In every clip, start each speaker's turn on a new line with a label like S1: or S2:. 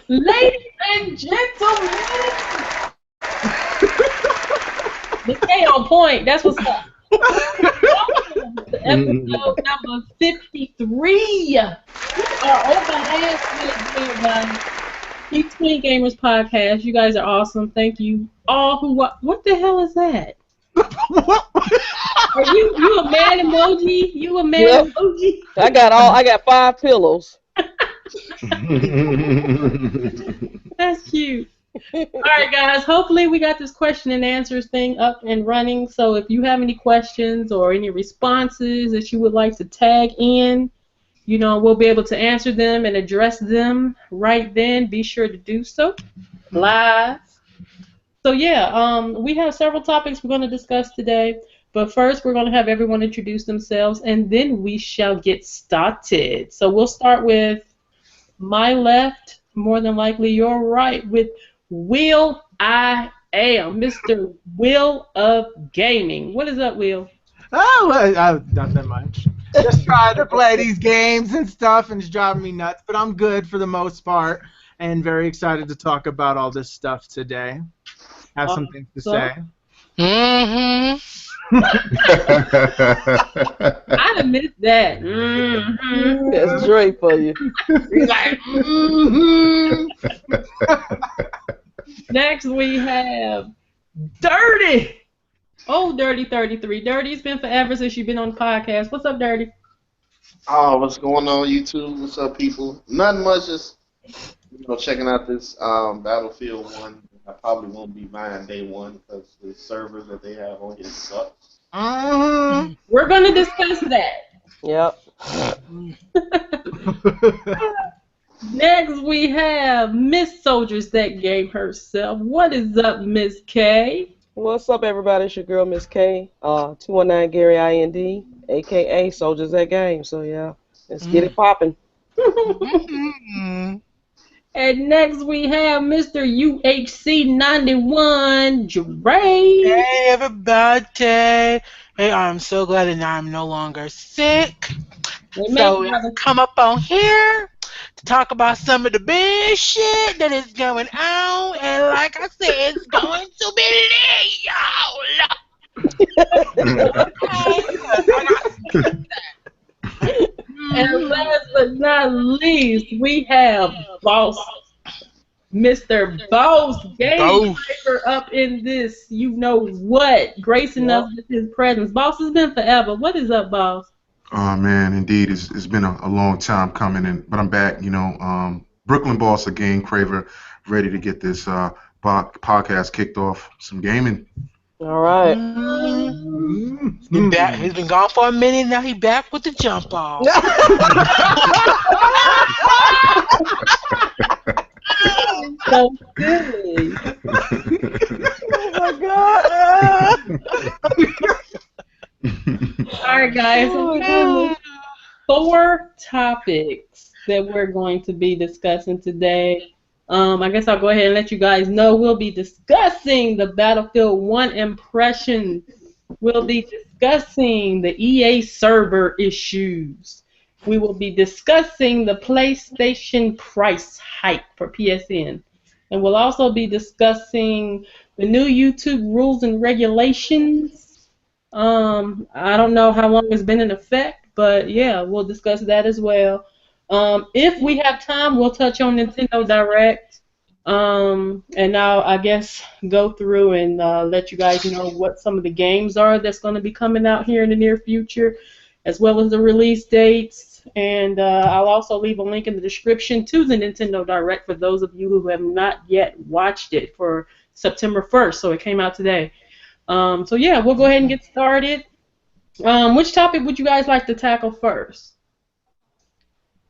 S1: Ladies and gentlemen, McKay on point. That's what's up. Welcome to episode number 53. We are over halfway there, guys. Twin Gamers Podcast. You guys are awesome. Thank you all who what the hell is that? Are you a man emoji? You a man emoji?
S2: I got 5 pillows.
S1: That's cute. All right, guys. Hopefully, we got this question and answers thing up and running. So, if you have any questions or any responses that you would like to tag in, we'll be able to answer them and address them right then. Be sure to do so live. So, we have several topics we're going to discuss today. But first, we're going to have everyone introduce themselves, and then we shall get started. So, we'll start with my left, more than likely your right, with Will I Am, Mr. Will of Gaming. What is up, Will?
S3: Oh, not that much. Just trying to play these games and stuff, and it's driving me nuts. But I'm good for the most part, and very excited to talk about all this stuff today. Have some things to say.
S1: Mm-hmm. I'd have missed that. Mm-hmm.
S2: That's Dre for you.
S3: He's like, mm-hmm.
S1: Next we have Dirty. Oh, Dirty 33. Dirty, it's been forever since you've been on the podcast. What's up, Dirty?
S4: Oh, what's going on, YouTube? What's up, people? Nothing much, just checking out this Battlefield 1. I probably won't be buying day one because the servers that they have on here suck.
S1: We're going to discuss that.
S2: Yep.
S1: Next, we have Miss Soldiers That Game herself. What is up, Miss K?
S2: What's up, everybody? It's your girl, Miss K. 219 Gary IND, a.k.a. Soldiers That Game. So, yeah, let's get it popping.
S1: And next we have Mr. UHC91, Dre.
S5: Hey, everybody. Hey, I'm so glad that I'm no longer sick. So I come up on here to talk about some of the big shit that is going on. And like I said, it's going to be legal.
S1: And last but not least, we have Bawse, Mr. Bawse, Game Craver up in this, what, gracing us with his presence. Bawse, has been forever. What is up, Bawse?
S6: Oh man, indeed, it's been a long time coming, but I'm back. Brooklyn Bawse again, Craver, ready to get this podcast kicked off. Some gaming.
S2: All right.
S5: He's been gone for a minute. Now he's back with the jump off.
S1: So silly.
S2: Oh my God.
S1: All right, guys. So we have 4 topics that we're going to be discussing today. I guess I'll go ahead and let you guys know we'll be discussing the Battlefield 1 impressions. We'll be discussing the EA server issues. We will be discussing the PlayStation Price Hike for PSN. And we'll also be discussing the new YouTube rules and regulations. I don't know how long it's been in effect, but yeah, we'll discuss that as well. If we have time, we'll touch on Nintendo Direct, and I'll, I guess, go through and let you guys know what some of the games are that's going to be coming out here in the near future, as well as the release dates, and I'll also leave a link in the description to the Nintendo Direct for those of you who have not yet watched it for September 1st, so it came out today. So yeah, we'll go ahead and get started. Which topic would you guys like to tackle first?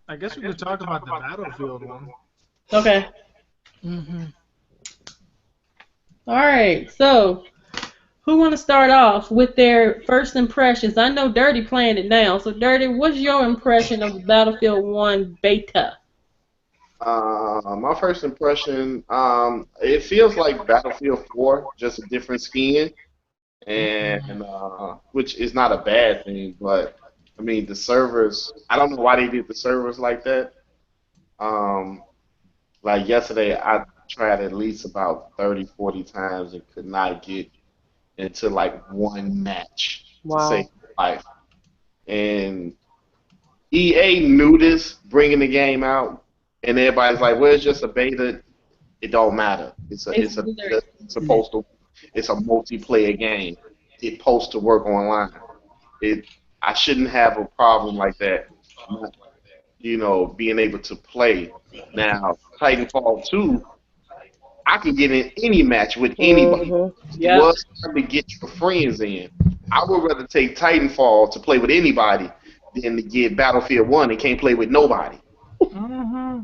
S3: I guess we could talk about the Battlefield one.
S1: Okay. All right. So, who want to start off with their first impressions? I know Dirty playing it now. So, Dirty, what's your impression of Battlefield 1 beta?
S4: My first impression, it feels like Battlefield 4, just a different skin, and which is not a bad thing, but I mean, the servers, I don't know why they did the servers like that. Like yesterday, I tried at least about 30, 40 times and could not get into like one match to save
S2: Wow.
S4: my life. And EA knew this bringing the game out, and everybody's like, "Well, it's just a beta. It don't matter.
S1: It's
S4: It's a
S1: really
S4: beta. It's supposed to. It's a multiplayer game. It's supposed to work online. It. I shouldn't have a problem like that. Not, being able to play. Now, Titanfall 2, I can get in any match with anybody.
S2: Mhm.
S4: It
S1: Yep.
S4: was hard to get your friends in. I would rather take Titanfall to play with anybody than to get Battlefield 1 and can't play with nobody.
S3: Mm-hmm.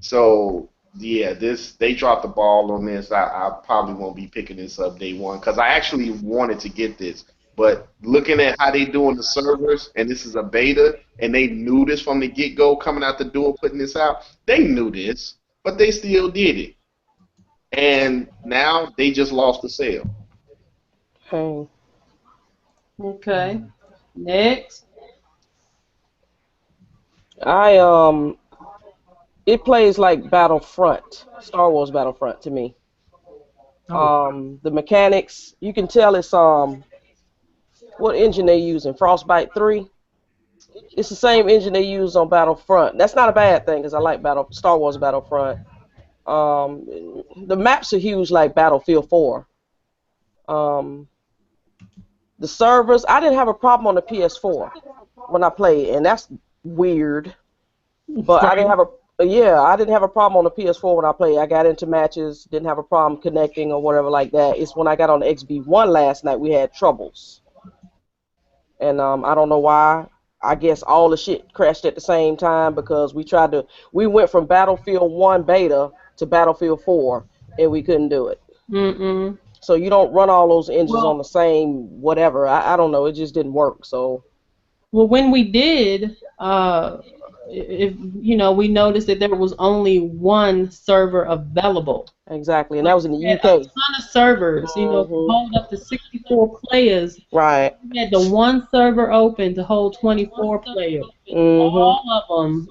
S4: So yeah, they dropped the ball on this. I probably won't be picking this up day one because I actually wanted to get this. But looking at how they doing the servers, and this is a beta, and they knew this from the get go coming out the door putting this out. They knew this, but they still did it. And now they just lost the sale.
S2: Hey.
S1: Okay. Next.
S2: I it plays like Battlefront, Star Wars Battlefront to me.
S3: Oh,
S2: The mechanics, you can tell it's what engine they using, Frostbite 3. It's the same engine they use on Battlefront. That's not a bad thing because I like Star Wars Battlefront. The maps are huge like Battlefield 4. Um, the servers, I didn't have a problem on the PS4 when I played, and that's weird. But I didn't
S1: Strange.
S2: have I didn't have a problem on the PS4 when I played. I got into matches, didn't have a problem connecting or whatever like that. It's when I got on the XB1 last night we had troubles, and I don't know why. I guess all the shit crashed at the same time because we went from Battlefield 1 beta to Battlefield 4 and we couldn't do it.
S1: Mm-mm.
S2: So you don't run all those engines on
S1: Well,
S2: the same whatever. I don't know. It just didn't work. So
S1: well, when we did, if we noticed that there was only one server available.
S2: exactly, and that was in the
S1: We had a
S2: UK.
S1: ton of servers, to
S2: Hmm.
S1: hold up to 64 players.
S2: Right.
S1: We had the one server open to hold 24 players.
S2: Hmm.
S1: All of them,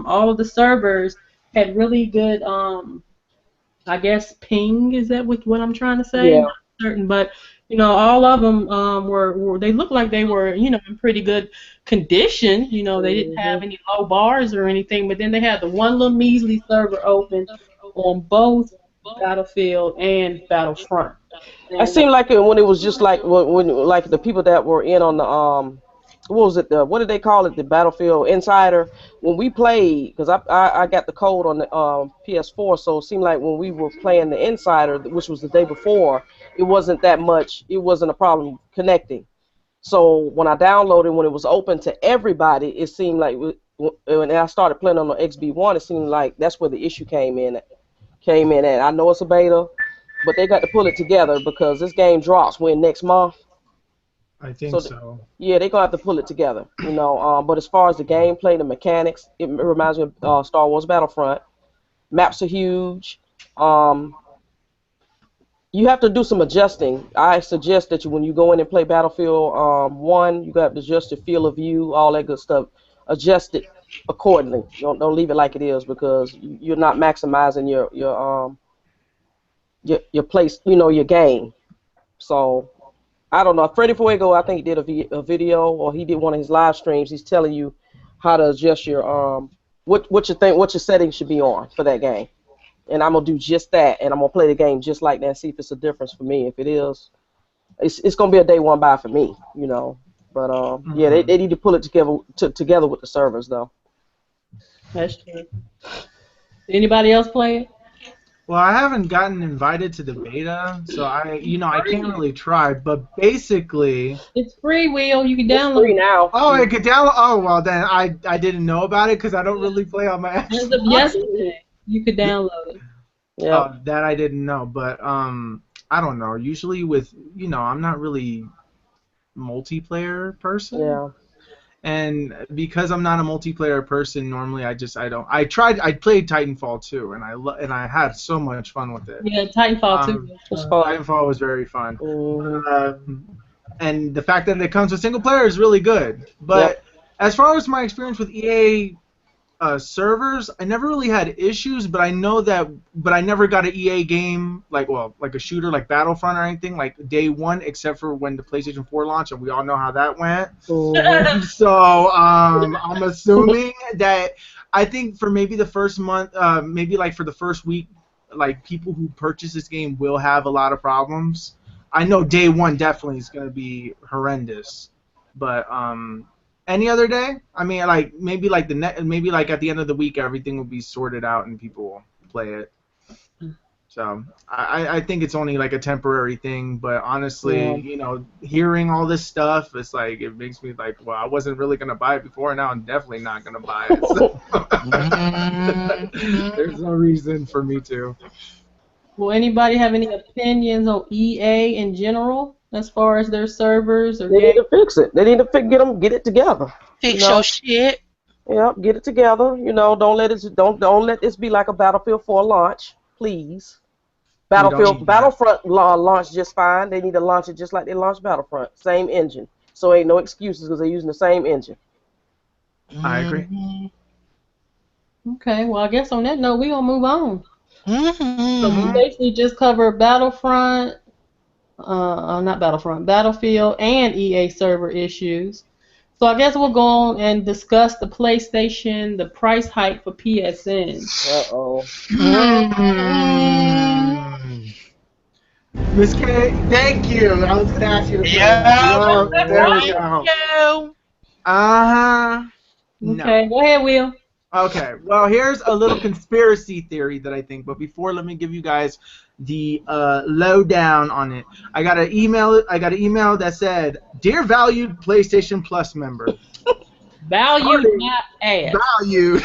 S1: all of the servers had really good, I guess, ping. Is that what I'm trying to say?
S2: Yeah.
S1: Not certain, but all of them were they looked like they were in pretty good condition. They didn't
S2: Hmm.
S1: have any low bars or anything. But then they had the one little measly server open on both Battlefield and Battlefront.
S2: I
S1: And
S2: seemed like it when it was just like when like the people that were in on the what was it, the what did they call it, the Battlefield Insider, when we played, because I got the code on the PS4, so it seemed like when we were playing the Insider, which was the day before, it wasn't a problem connecting. So when I downloaded, when it was open to everybody, it seemed like when I started playing on the XB1, it seemed like that's where the issue came in at. I know it's a beta, but they got to pull it together because this game drops when next month.
S3: I think
S2: So
S3: so.
S2: yeah, they gonna have to pull it together, But as far as the gameplay, the mechanics, it reminds me of Star Wars Battlefront. Maps are huge. Um, you have to do some adjusting. I suggest that when you go in and play Battlefield 1, you got to adjust your field of view, all that good stuff. Adjust it accordingly. Don't leave it like it is because you're not maximizing your place, your game. So I don't know. Freddie Fuego, I think he did a video or he did one of his live streams. He's telling you how to adjust your what your settings should be on for that game. And I'm gonna do just that, and I'm gonna play the game just like that and see if it's a difference for me. If it is, it's gonna be a day one buy for me. But yeah, they,
S3: Hmm.
S2: they need to pull it together with the servers though.
S1: that's true. Anybody else play it?
S3: Well, I haven't gotten invited to the beta, so I can't really try. But basically,
S1: It's free, Will. You can
S2: It's free
S1: download it.
S2: now.
S3: oh, I could download. Oh, well, then I didn't know about it because I don't really play on my
S1: As
S3: Xbox.
S1: of yesterday, you could download it.
S2: Yep.
S3: That I didn't know, but I don't know. Usually with I'm not really multiplayer person,
S2: Yeah.
S3: and because I'm not a multiplayer person, normally I don't. I played Titanfall 2, and I had so much fun with it.
S1: Yeah, Titanfall 2
S3: Um,
S2: It's
S1: was fun.
S2: fun.
S3: Titanfall was very fun.
S2: Hmm.
S3: And the fact that it comes with single player is really good.
S2: Yep.
S3: But as far as my experience with EA, servers, I never really had issues, but I know that, but I never got an EA game like a shooter like Battlefront or anything like day one, except for when the PlayStation 4 launched, and we all know how that went. So I'm assuming that I think for maybe the first month, maybe like for the first week, like people who purchase this game will have a lot of problems. I know day one definitely is going to be horrendous, but any other day, I mean, like maybe like maybe like at the end of the week, everything will be sorted out and people will play it. So I think it's only like a temporary thing, but honestly, you know, hearing all this stuff, it's like it makes me like, well, I wasn't really gonna buy it before, and now I'm definitely not gonna buy it. So. There's no reason for me to.
S1: Will anybody have any opinions on EA in general as far as their servers or
S2: They need
S1: games?
S2: to fix it. They need to get it together.
S5: Fix your shit.
S2: Yep, get it together. You know, don't let this be like a Battlefield 4 launch, please. Battlefront launched just fine. They need to launch it just like they launched Battlefront. Same engine. So ain't no excuses because they're using the same engine.
S3: I agree.
S1: Okay, well, I guess on that note, we're going to move on. So we
S5: Mm-hmm.
S1: basically just covered Battlefront, not Battlefront, Battlefield, and EA server issues. So I guess we'll go on and discuss the PlayStation, the price hike for PSN.
S2: Uh-oh.
S3: Miss K, thank you. I was going to ask you to play.
S5: Yeah.
S3: There we go. Uh-huh. No.
S1: Okay, go ahead, Will.
S3: Okay, well, here's a little conspiracy theory that I think, but before, let me give you guys the lowdown on it. I got an email that said, "Dear valued PlayStation Plus member."
S1: Valued, not ass.
S3: Valued.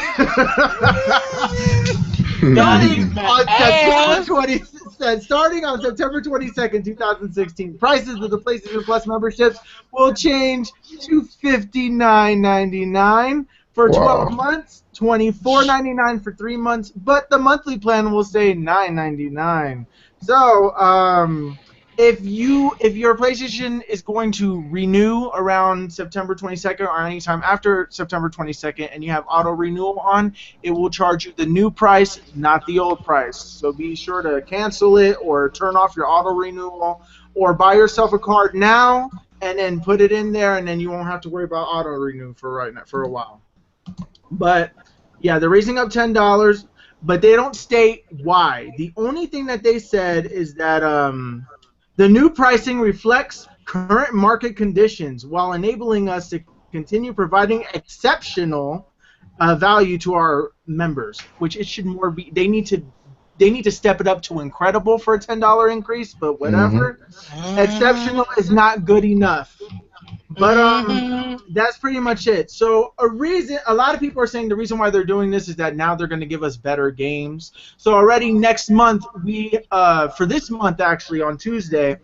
S3: Starting on September 22nd, 2016, prices of the PlayStation Plus memberships will change to $59.99 for 12 months, $24.99 for 3 months, but the monthly plan will stay $9.99. So, if your PlayStation is going to renew around September 22nd or anytime after September 22nd and you have auto renewal on, it will charge you the new price, not the old price. So be sure to cancel it or turn off your auto renewal or buy yourself a card now and then put it in there, and then you won't have to worry about auto renew for a while. But yeah, they're raising up $10, but they don't state why. The only thing that they said is that the new pricing reflects current market conditions while enabling us to continue providing exceptional value to our members, which it should more be. They need to step it up to incredible for a $10 increase, but whatever. Exceptional is not good enough. But that's pretty much it. So a lot of people are saying the reason why they're doing this is that now they're going to give us better games. So already next month, for this month actually on Tuesday,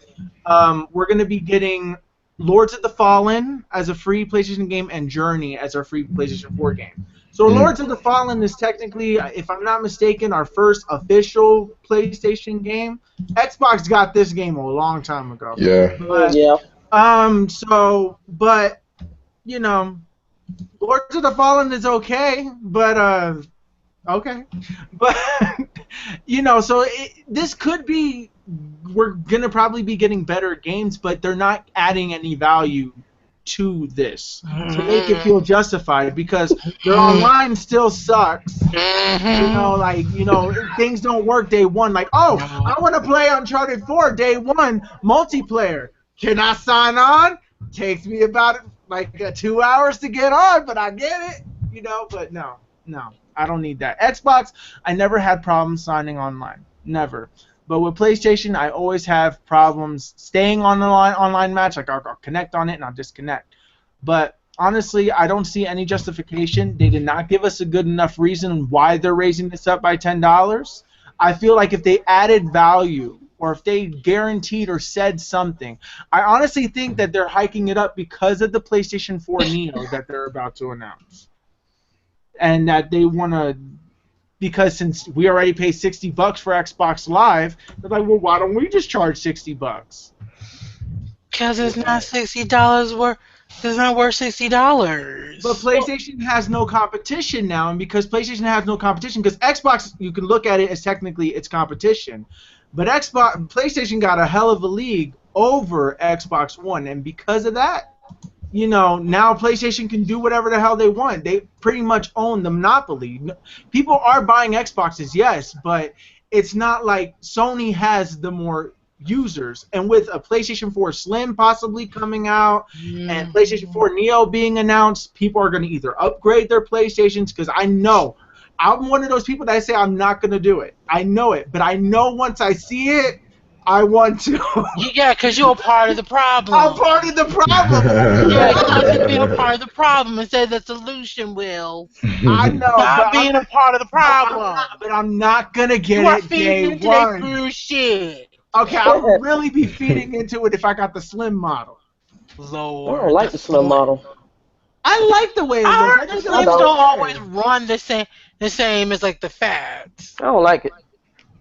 S3: we're going to be getting Lords of the Fallen as a free PlayStation game and Journey as our free PlayStation 4 game. So Lords of the Fallen is technically, if I'm not mistaken, our first official PlayStation game. Xbox got this game a long time ago.
S7: Yeah.
S3: But, you know, Lords of the Fallen is okay, but, okay. But, you know, so this could be, we're going to probably be getting better games, but they're not adding any value to this to make it feel justified because their online still sucks. Things don't work day one. Like, oh, I want to play Uncharted 4 day one multiplayer. Can I sign on? Takes me about 2 hours to get on, but I get it, But no, I don't need that. Xbox, I never had problems signing online, never. But with PlayStation, I always have problems staying on the online match. Like I'll connect on it and I'll disconnect. But honestly, I don't see any justification. They did not give us a good enough reason why they're raising this up by $10. I feel like if they added value, or if they guaranteed or said something. I honestly think that they're hiking it up because of the PlayStation 4 Neo that they're about to announce. And that they want to, because since we already pay $60 for Xbox Live, they're like, well, why don't we just charge $60?
S5: Because it's not $60 worth. It's not worth $60.
S3: But PlayStation has no competition now, and because PlayStation has no competition, because Xbox, you can look at it as technically its competition, but PlayStation got a hell of a league over Xbox One, and because of that, now PlayStation can do whatever the hell they want. They pretty much own the monopoly. People are buying Xboxes, yes, but it's not like Sony has the more users. And with a PlayStation 4 Slim possibly coming out and PlayStation 4 Neo being announced, people are going to either upgrade their PlayStations, because I know I'm one of those people that say I'm not going to do it. I know it, but I know once I see it, I want to.
S5: Yeah, because you're a part of the problem.
S3: I'm part of the problem.
S5: Yeah, you like to be a part of the problem instead of the solution, Will.
S3: I know.
S5: Stop being a part of the problem.
S3: But I'm not going to get
S5: You are
S3: it
S5: feeding
S3: day
S5: into that
S3: one.
S5: bullshit.
S3: Okay, I would really be feeding into it if I got the Slim model.
S5: Lord.
S2: I don't like the Slim model.
S3: I like the way it
S5: I
S3: looks.
S5: heard the Slims don't always run the same as like the Fats.
S2: I don't like it.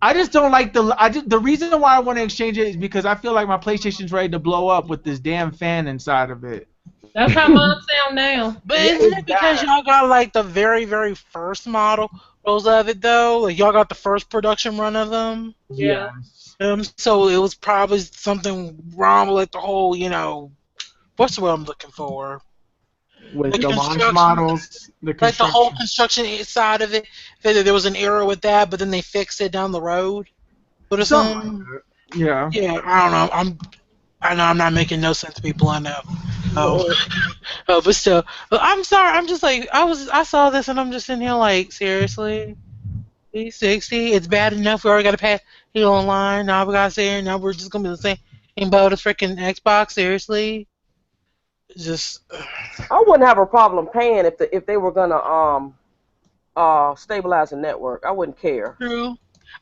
S3: I just don't like the reason why I want to exchange it is because I feel like my PlayStation's ready to blow up with this damn fan inside of it.
S1: That's how mine sound now.
S5: But isn't it because y'all got like the very, very first models of it though? Like y'all got the first production run of them?
S1: Yeah.
S5: So it was probably something wrong with like the whole, what's the word I'm looking for?
S3: With
S5: the
S3: launch models,
S5: like the whole construction side of it. There was an error with that, but then they fixed it down the road. But
S3: yeah.
S5: Yeah, I don't know. I know I'm not making no sense to people I know. But still, I'm sorry. I'm just like I saw this and I'm just sitting here like, seriously, 360. It's bad enough. We already got to pay it online. Now we got to say now we're just gonna be the same boat as freaking Xbox. Seriously, just.
S2: I wouldn't have a problem paying if they were gonna stabilize the network. I wouldn't care.
S5: True.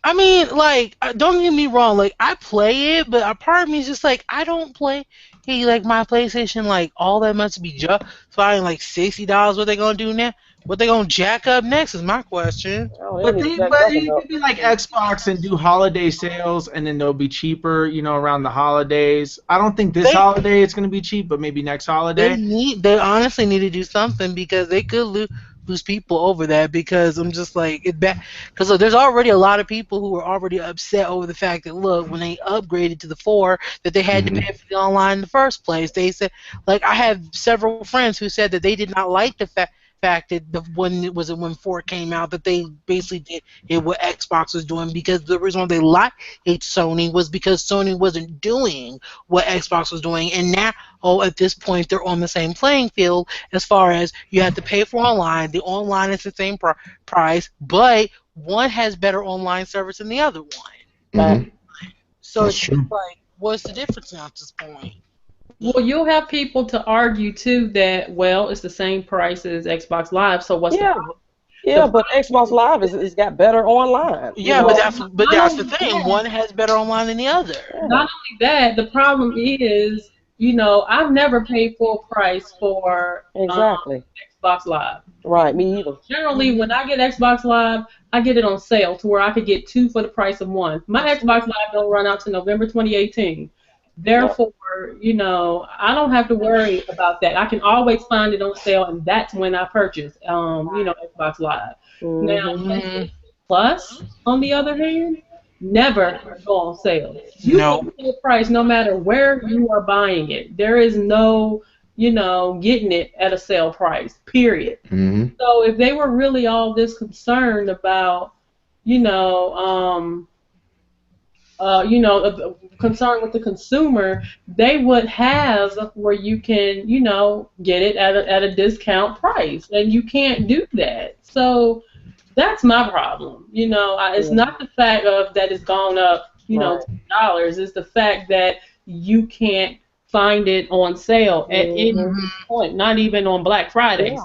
S5: I mean, like, don't get me wrong. Like, I play it, but a part of me is just like, I don't play like my PlayStation like all that much to be justifying like $60. What they gonna do now? What they gonna jack up next is my question.
S3: But you could be like Xbox and do holiday sales, and then they'll be cheaper, around the holidays. I don't think this holiday it's gonna be cheap, but maybe next holiday.
S5: They honestly need to do something because they could lose people over that, because I'm just like it's bad, because there's already a lot of people who are already upset over the fact that look, when they upgraded to the 4 that they had to pay for the online in the first place. They said, like, I have several friends who said that they did not like the fact that when 4 came out that they basically did what Xbox was doing, because the reason why they liked Sony was because Sony wasn't doing what Xbox was doing, and now at this point they're on the same playing field as far as you have to pay for online. The online is the same price, but one has better online service than the other one. So
S7: That's
S5: it's
S7: true.
S5: like, what's the difference now at this point?
S1: Well, you'll have people to argue too that, well, it's the same price as Xbox Live, so what's the problem?
S2: Yeah, but Xbox Live is got better online.
S5: Yeah, but that's the thing. One has better online than the other.
S1: Not only that, the problem is, I've never paid full price for Xbox Live.
S2: Right, me either.
S1: Generally, when I get Xbox Live, I get it on sale to where I could get 2 for the price of 1. My Xbox Live don't run out to November 2018. Therefore, I don't have to worry about that. I can always find it on sale, and that's when I purchase, Xbox Live. Now, PlayStation Plus, on the other hand, never go on sale. You can pay the price no matter where you are buying it. There is no, getting it at a sale price, period. So if they were really all this concerned about, concern with the consumer, they would have where you can, get it at a discount price, and you can't do that. So that's my problem. It's not the fact of that it's gone up, $2. It's the fact that you can't find it on sale at any point, not even on Black Friday.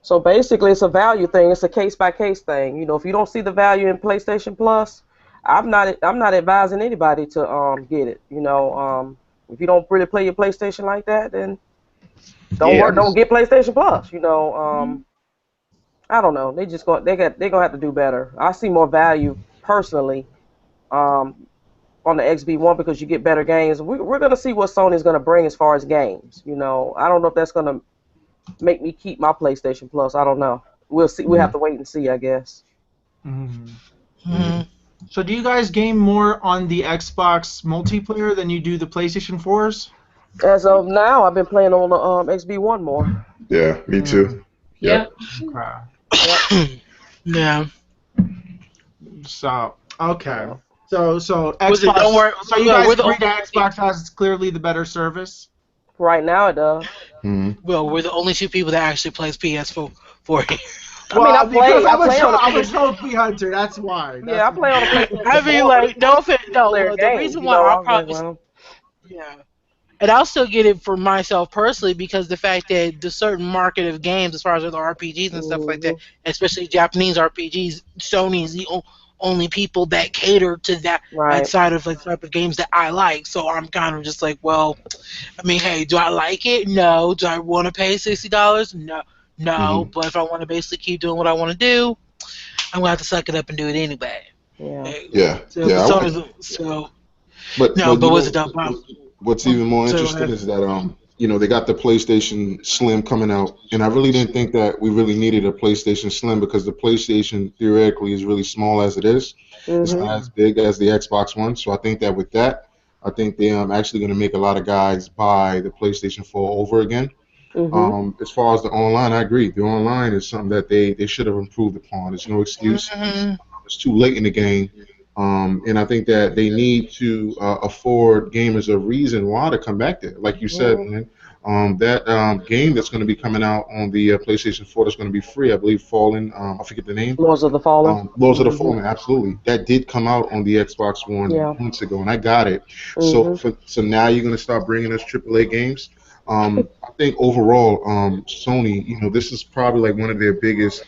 S2: So basically, it's a value thing. It's a case by case thing. If you don't see the value in PlayStation Plus, I'm not advising anybody to get it. If you don't really play your PlayStation like that, then don't get PlayStation Plus. I don't know. They're gonna have to do better. I see more value personally on on the XB1 because you get better games. We're gonna see what Sony's gonna bring as far as games. You know, I don't know if that's gonna make me keep my PlayStation Plus. I don't know. We'll see. We have to wait and see, I guess.
S5: Mm-hmm.
S3: So do you guys game more on the Xbox multiplayer than you do the PlayStation 4s?
S2: As of now, I've been playing on the XB1 more.
S6: Yeah, me too.
S1: Yeah.
S3: Okay.
S2: Yep.
S5: Yeah.
S3: So okay. So
S5: Was it,
S3: Xbox.
S5: don't worry.
S3: So you
S5: Well,
S3: guys
S5: we're the
S3: agree
S5: only,
S3: that Xbox has clearly the better service?
S2: Right now it does.
S5: well, we're the only two people that actually plays PS4 for here.
S2: I mean,
S3: Because
S2: I play on the
S3: I'm a
S2: PS.
S3: trophy hunter. That's why.
S2: Yeah, I play on the PlayStation 4.
S5: I mean, like, no offense, no.
S2: Player
S5: The
S2: games,
S5: reason
S2: you
S5: why
S2: know.
S5: I'll
S2: I was like,
S5: probably,
S2: well,
S5: yeah, and I'll still get it for myself personally because the fact that the certain market of games, as far as other RPGs and stuff like that, especially Japanese RPGs, Sony is the only people that cater to that
S2: right.
S5: side of like type of games that I like. So I'm kind of just like, well, I mean, hey, do I like it? No. Do I want to pay $60? No. No. But if I want to basically keep doing what I want to do, I'm gonna have to suck it up and do it anyway.
S2: Yeah.
S6: Yeah.
S5: So,
S6: Yeah. But
S5: no, but
S6: you
S5: was
S6: know
S5: it done?
S6: what's even more
S5: So,
S6: interesting is that you know, they got the PlayStation Slim coming out, and I really didn't think that we really needed a PlayStation Slim because the PlayStation theoretically is really small as it is. It's not as big as the Xbox One, so I think that with that, I think they actually going to make a lot of guys buy the PlayStation 4 over again. As far as the online, I agree. The online is something that they should have improved upon. There's no excuse. It's too late in the game. And I think that they need to afford gamers a reason why to come back there. Like you said, man, that game that's going to be coming out on the PlayStation 4 that's going to be free, I believe, Fallen, I forget the name.
S2: Lords of the Fallen.
S6: Lords of the Fallen, absolutely. That did come out on the Xbox One months ago, and I got it. So now you're going to start bringing us AAA games. I think overall, Sony, you know, this is probably like one of their biggest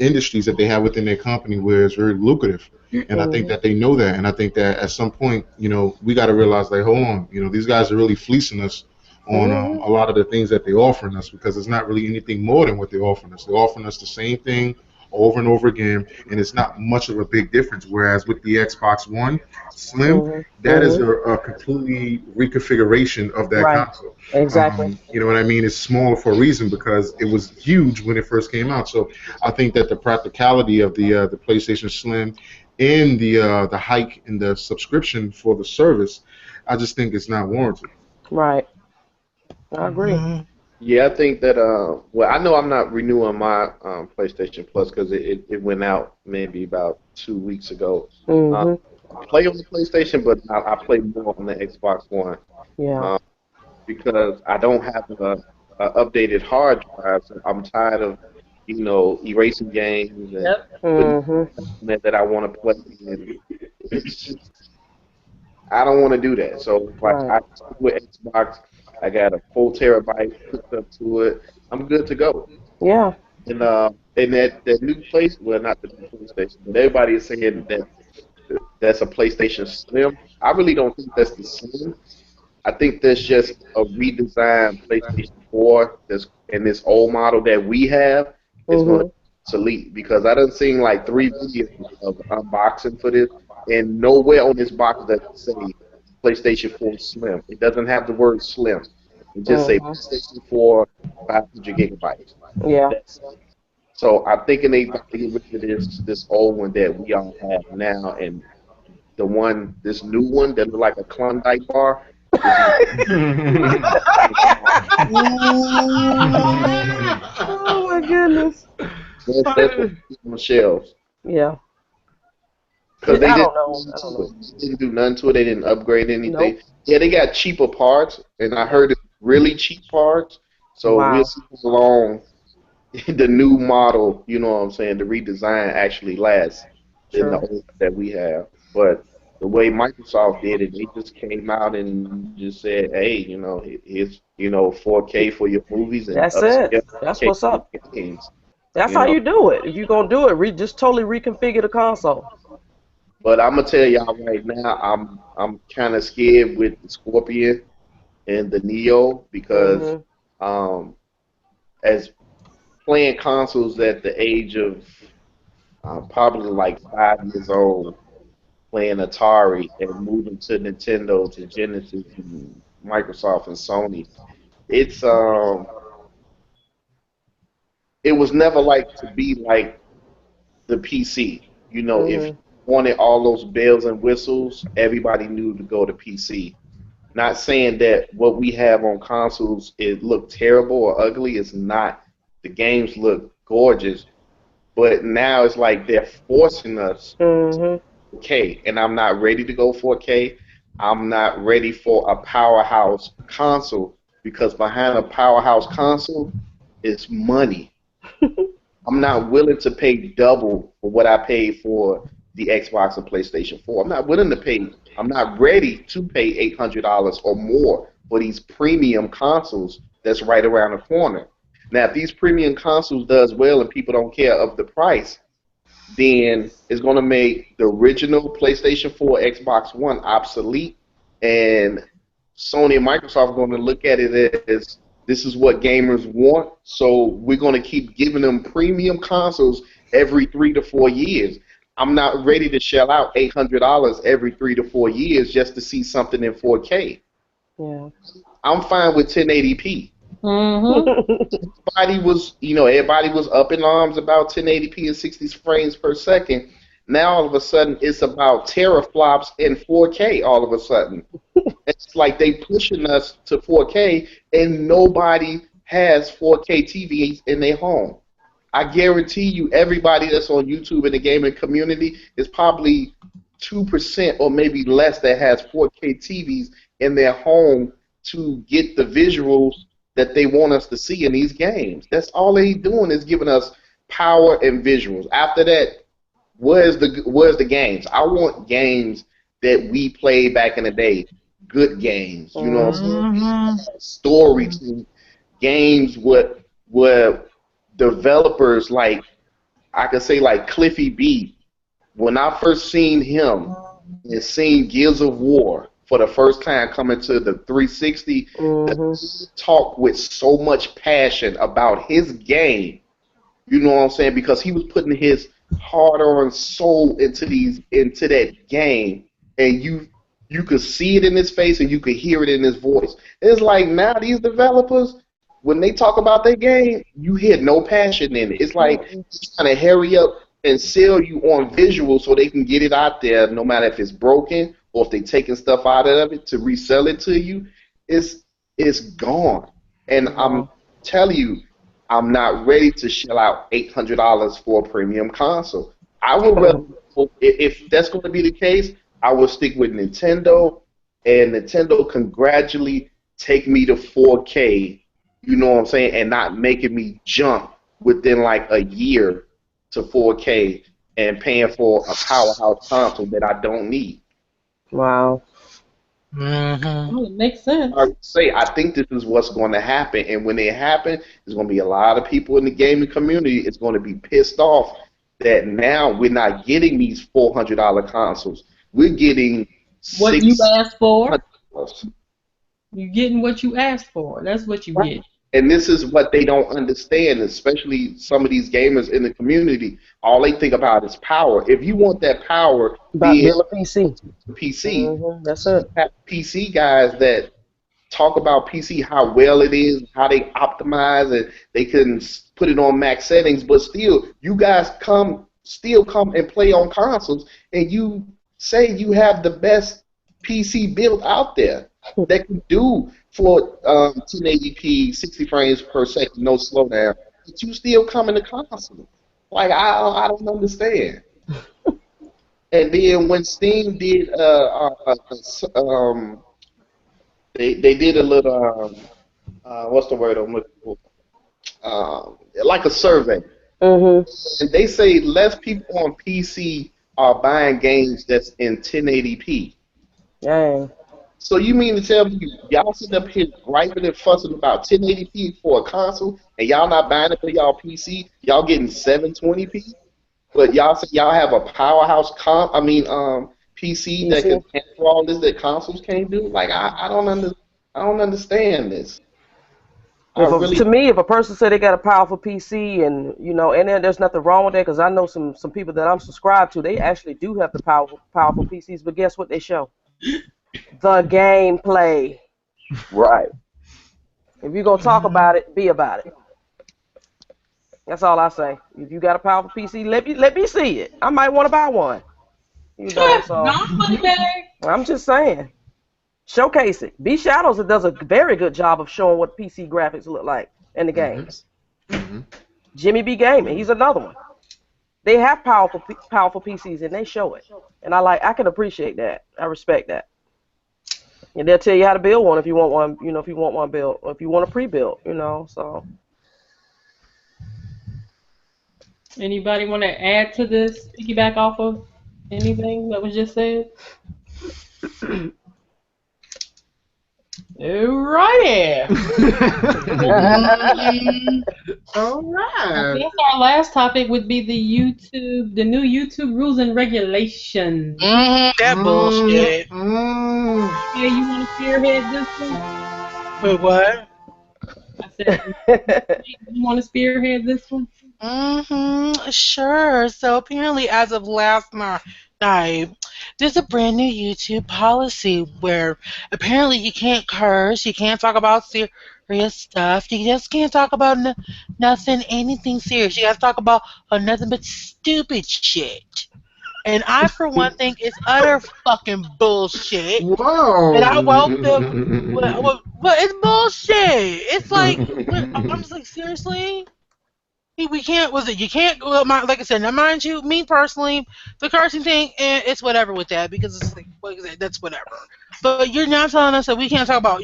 S6: industries that they have within their company where it's very lucrative. And I think that they know that. And I think that at some point, you know, we got to realize, like, hold on, you know, these guys are really fleecing us on a lot of the things that they're offering us because it's not really anything more than what they're offering us. They're offering us the same thing over and over again, and it's not much of a big difference. Whereas with the Xbox One Slim, that is a completely reconfiguration of that console.
S2: Exactly.
S6: You know what I mean? It's smaller for a reason because it was huge when it first came out. So I think that the practicality of the PlayStation Slim and the hike in the subscription for the service, I just think it's not warranted.
S2: Right. I agree.
S4: Yeah, I think that well, I know I'm not renewing my PlayStation Plus because it went out maybe about 2 weeks ago. I play on the PlayStation, but I play more on the Xbox One.
S2: Yeah.
S4: Because I don't have a updated hard drive. So I'm tired of, you know, erasing games and that I want to play. And it's just, I don't want to do that. So like I stick with Xbox. I got a 4 terabyte hooked up to it. I'm good to go.
S2: Yeah.
S4: And that new place, well, not the new PlayStation, but everybody is saying that that's a PlayStation Slim. I really don't think that's the Slim. I think that's just a redesigned PlayStation 4 and this old model that we have is going to be obsolete because I done seen like 3 videos of unboxing for this and nowhere on this box does it say PlayStation 4 Slim. It doesn't have the word Slim. It just say PlayStation 4 500 gigabytes.
S2: Yeah.
S4: So I'm thinking they about to get rid of this old one that we all have now and this new one that look like a Klondike bar.
S2: Oh my goodness.
S4: That's on the shelves.
S2: Yeah.
S4: Because
S2: I don't know.
S4: They didn't do nothing to it. They didn't upgrade anything.
S2: Nope.
S4: Yeah, they got cheaper parts, and I heard it's really cheap parts. So we'll see how long the new model, you know what I'm saying, the redesign actually lasts in the old that we have. But the way Microsoft did it, they just came out and just said, hey, you know, it's 4K for your movies. And
S2: that's it. That's what's up.
S4: Games.
S2: That's how you do it. If you're going to do it, just totally reconfigure the console.
S4: But I'm going to tell y'all right now, I'm kind of scared with the Scorpion and the Neo because as playing consoles at the age of probably like 5 years old, playing Atari and moving to Nintendo to Genesis and Microsoft and Sony. It's it was never like to be like the PC. You know, if you
S2: Mhm.
S4: wanted all those bells and whistles, everybody knew to go to PC. Not saying that what we have on consoles it look terrible or ugly. It's not. The games look gorgeous, but now it's like they're forcing us
S2: Mhm.
S4: 4K, and I'm not ready to go 4K. I'm not ready for a powerhouse console because behind a powerhouse console is money. I'm not willing to pay double for what I paid for the Xbox and PlayStation 4. I'm not willing to pay. I'm not ready to pay $800 or more for these premium consoles that's right around the corner. Now, if these premium consoles does well and people don't care of the price, then it's going to make the original PlayStation 4, Xbox One obsolete, and Sony and Microsoft are going to look at it as this is what gamers want, so we're going to keep giving them premium consoles every 3 to 4 years. I'm not ready to shell out $800 every 3 to 4 years just to see something in 4K.
S2: Yeah.
S4: I'm fine with 1080p.
S1: Mm-hmm.
S4: Everybody was up in arms about 1080p and 60 frames per second. Now all of a sudden it's about teraflops and 4K all of a sudden. It's like they pushing us to 4K and nobody has 4K TVs in their home. I guarantee you everybody that's on YouTube in the gaming community is probably 2% or maybe less that has 4K TVs in their home to get the visuals that they want us to see in these games. That's all they doing is giving us power and visuals. After that, where's the games? I want games that we played back in the day. Good games, you know what I'm saying?
S2: Mhm.
S3: Mm-hmm.
S4: Story to games where developers like I could say like Cliffy B. When I first seen him and seen Gears of War for the first time coming to the 360, the
S2: Mhm.
S4: talk with so much passion about his game. You know what I'm saying? Because he was putting his hard-earned soul into that game, and you could see it in his face and you could hear it in his voice. It's like now these developers, when they talk about their game, you hear no passion in it. It's like
S2: Mhm.
S4: trying to hurry up and sell you on visual so they can get it out there, no matter if it's broken or if they're taking stuff out of it to resell it to you. It's it's gone, and I'm
S2: Wow.
S4: telling you. I'm not ready to shell out $800 for a premium console. I would rather, if that's going to be the case, I will stick with Nintendo, and Nintendo can gradually take me to 4K, you know what I'm saying, and not making me jump within like a year to 4K and paying for a powerhouse console that I don't need.
S2: Wow.
S5: Mm-hmm.
S1: Well, it makes sense.
S4: I say I think this is what's going to happen, and when it happens, there's going to be a lot of people in the gaming community. It's going to be pissed off that now we're not getting these $400 consoles. We're getting
S1: What you
S4: six
S1: asked for,
S4: hundred dollars.
S1: you're getting what you asked for. That's what you
S4: Right.
S1: get.
S4: And this is what they don't understand, especially some of these gamers in the community. All they think about is power. If you want that power,
S2: About
S4: be it
S2: build a PC.
S4: PC.
S2: Mhm. That's it.
S4: Have PC guys that talk about PC, how well it is, how they optimize it. They can put it on max settings, but still, you guys come and play on consoles, and you say you have the best PC built out there that can do for 1080p, 60 frames per second, no slowdown. But you still come in the console. Like I don't understand. And then when Steam did they did a little what's the word I'm looking for? Like a survey,
S2: Mhm.
S4: and they say less people on PC are buying games that's in 1080p.
S2: Dang.
S4: So you mean to tell me y'all sitting up here griping and fussing about 1080p for a console, and y'all not buying it for y'all PC? Y'all getting 720p, but y'all say y'all have a powerhouse PC that can
S2: PC.
S4: handle all this that consoles can't do. Like I don't understand this.
S2: To me, if a person said they got a powerful PC and and then there's nothing wrong with that, because I know some people that I'm subscribed to, they actually do have the powerful PCs, but guess what they show? The gameplay. Right. If you're gonna talk about it, be about it. That's all I say. If you got a powerful PC, let me see it. I might want to buy one. So I'm just saying. Showcase it. B Shadows does a very good job of showing what PC graphics look like in the games. Jimmy B Gaming, he's another one. They have powerful PCs and they show it, and I can appreciate that. I respect that. And they'll tell you how to build one if you want one. If you want one built, or if you want a pre-built. So.
S1: Anybody want to add to this? Piggyback off of anything that was just said? Alrighty.
S3: Alright.
S1: I guess our last topic would be the new YouTube rules and regulations.
S5: That bullshit.
S1: Hey, you want to spearhead this one?
S5: Wait, what?
S1: I said, you want to spearhead this one?
S5: Sure. So apparently, as of last night, there's a brand new YouTube policy where apparently you can't curse, you can't talk about serious stuff, you just can't talk about anything serious. You gotta talk about nothing but stupid shit. And I, for one, think it's utter fucking bullshit.
S3: Whoa.
S5: And I woke them. Well, it's bullshit. It's like, I'm just like, seriously? We can't, you can't, well, like I said, now mind you, me personally, the cursing thing, it's whatever with that, because it's like that's whatever. But you're now telling us that you can't talk about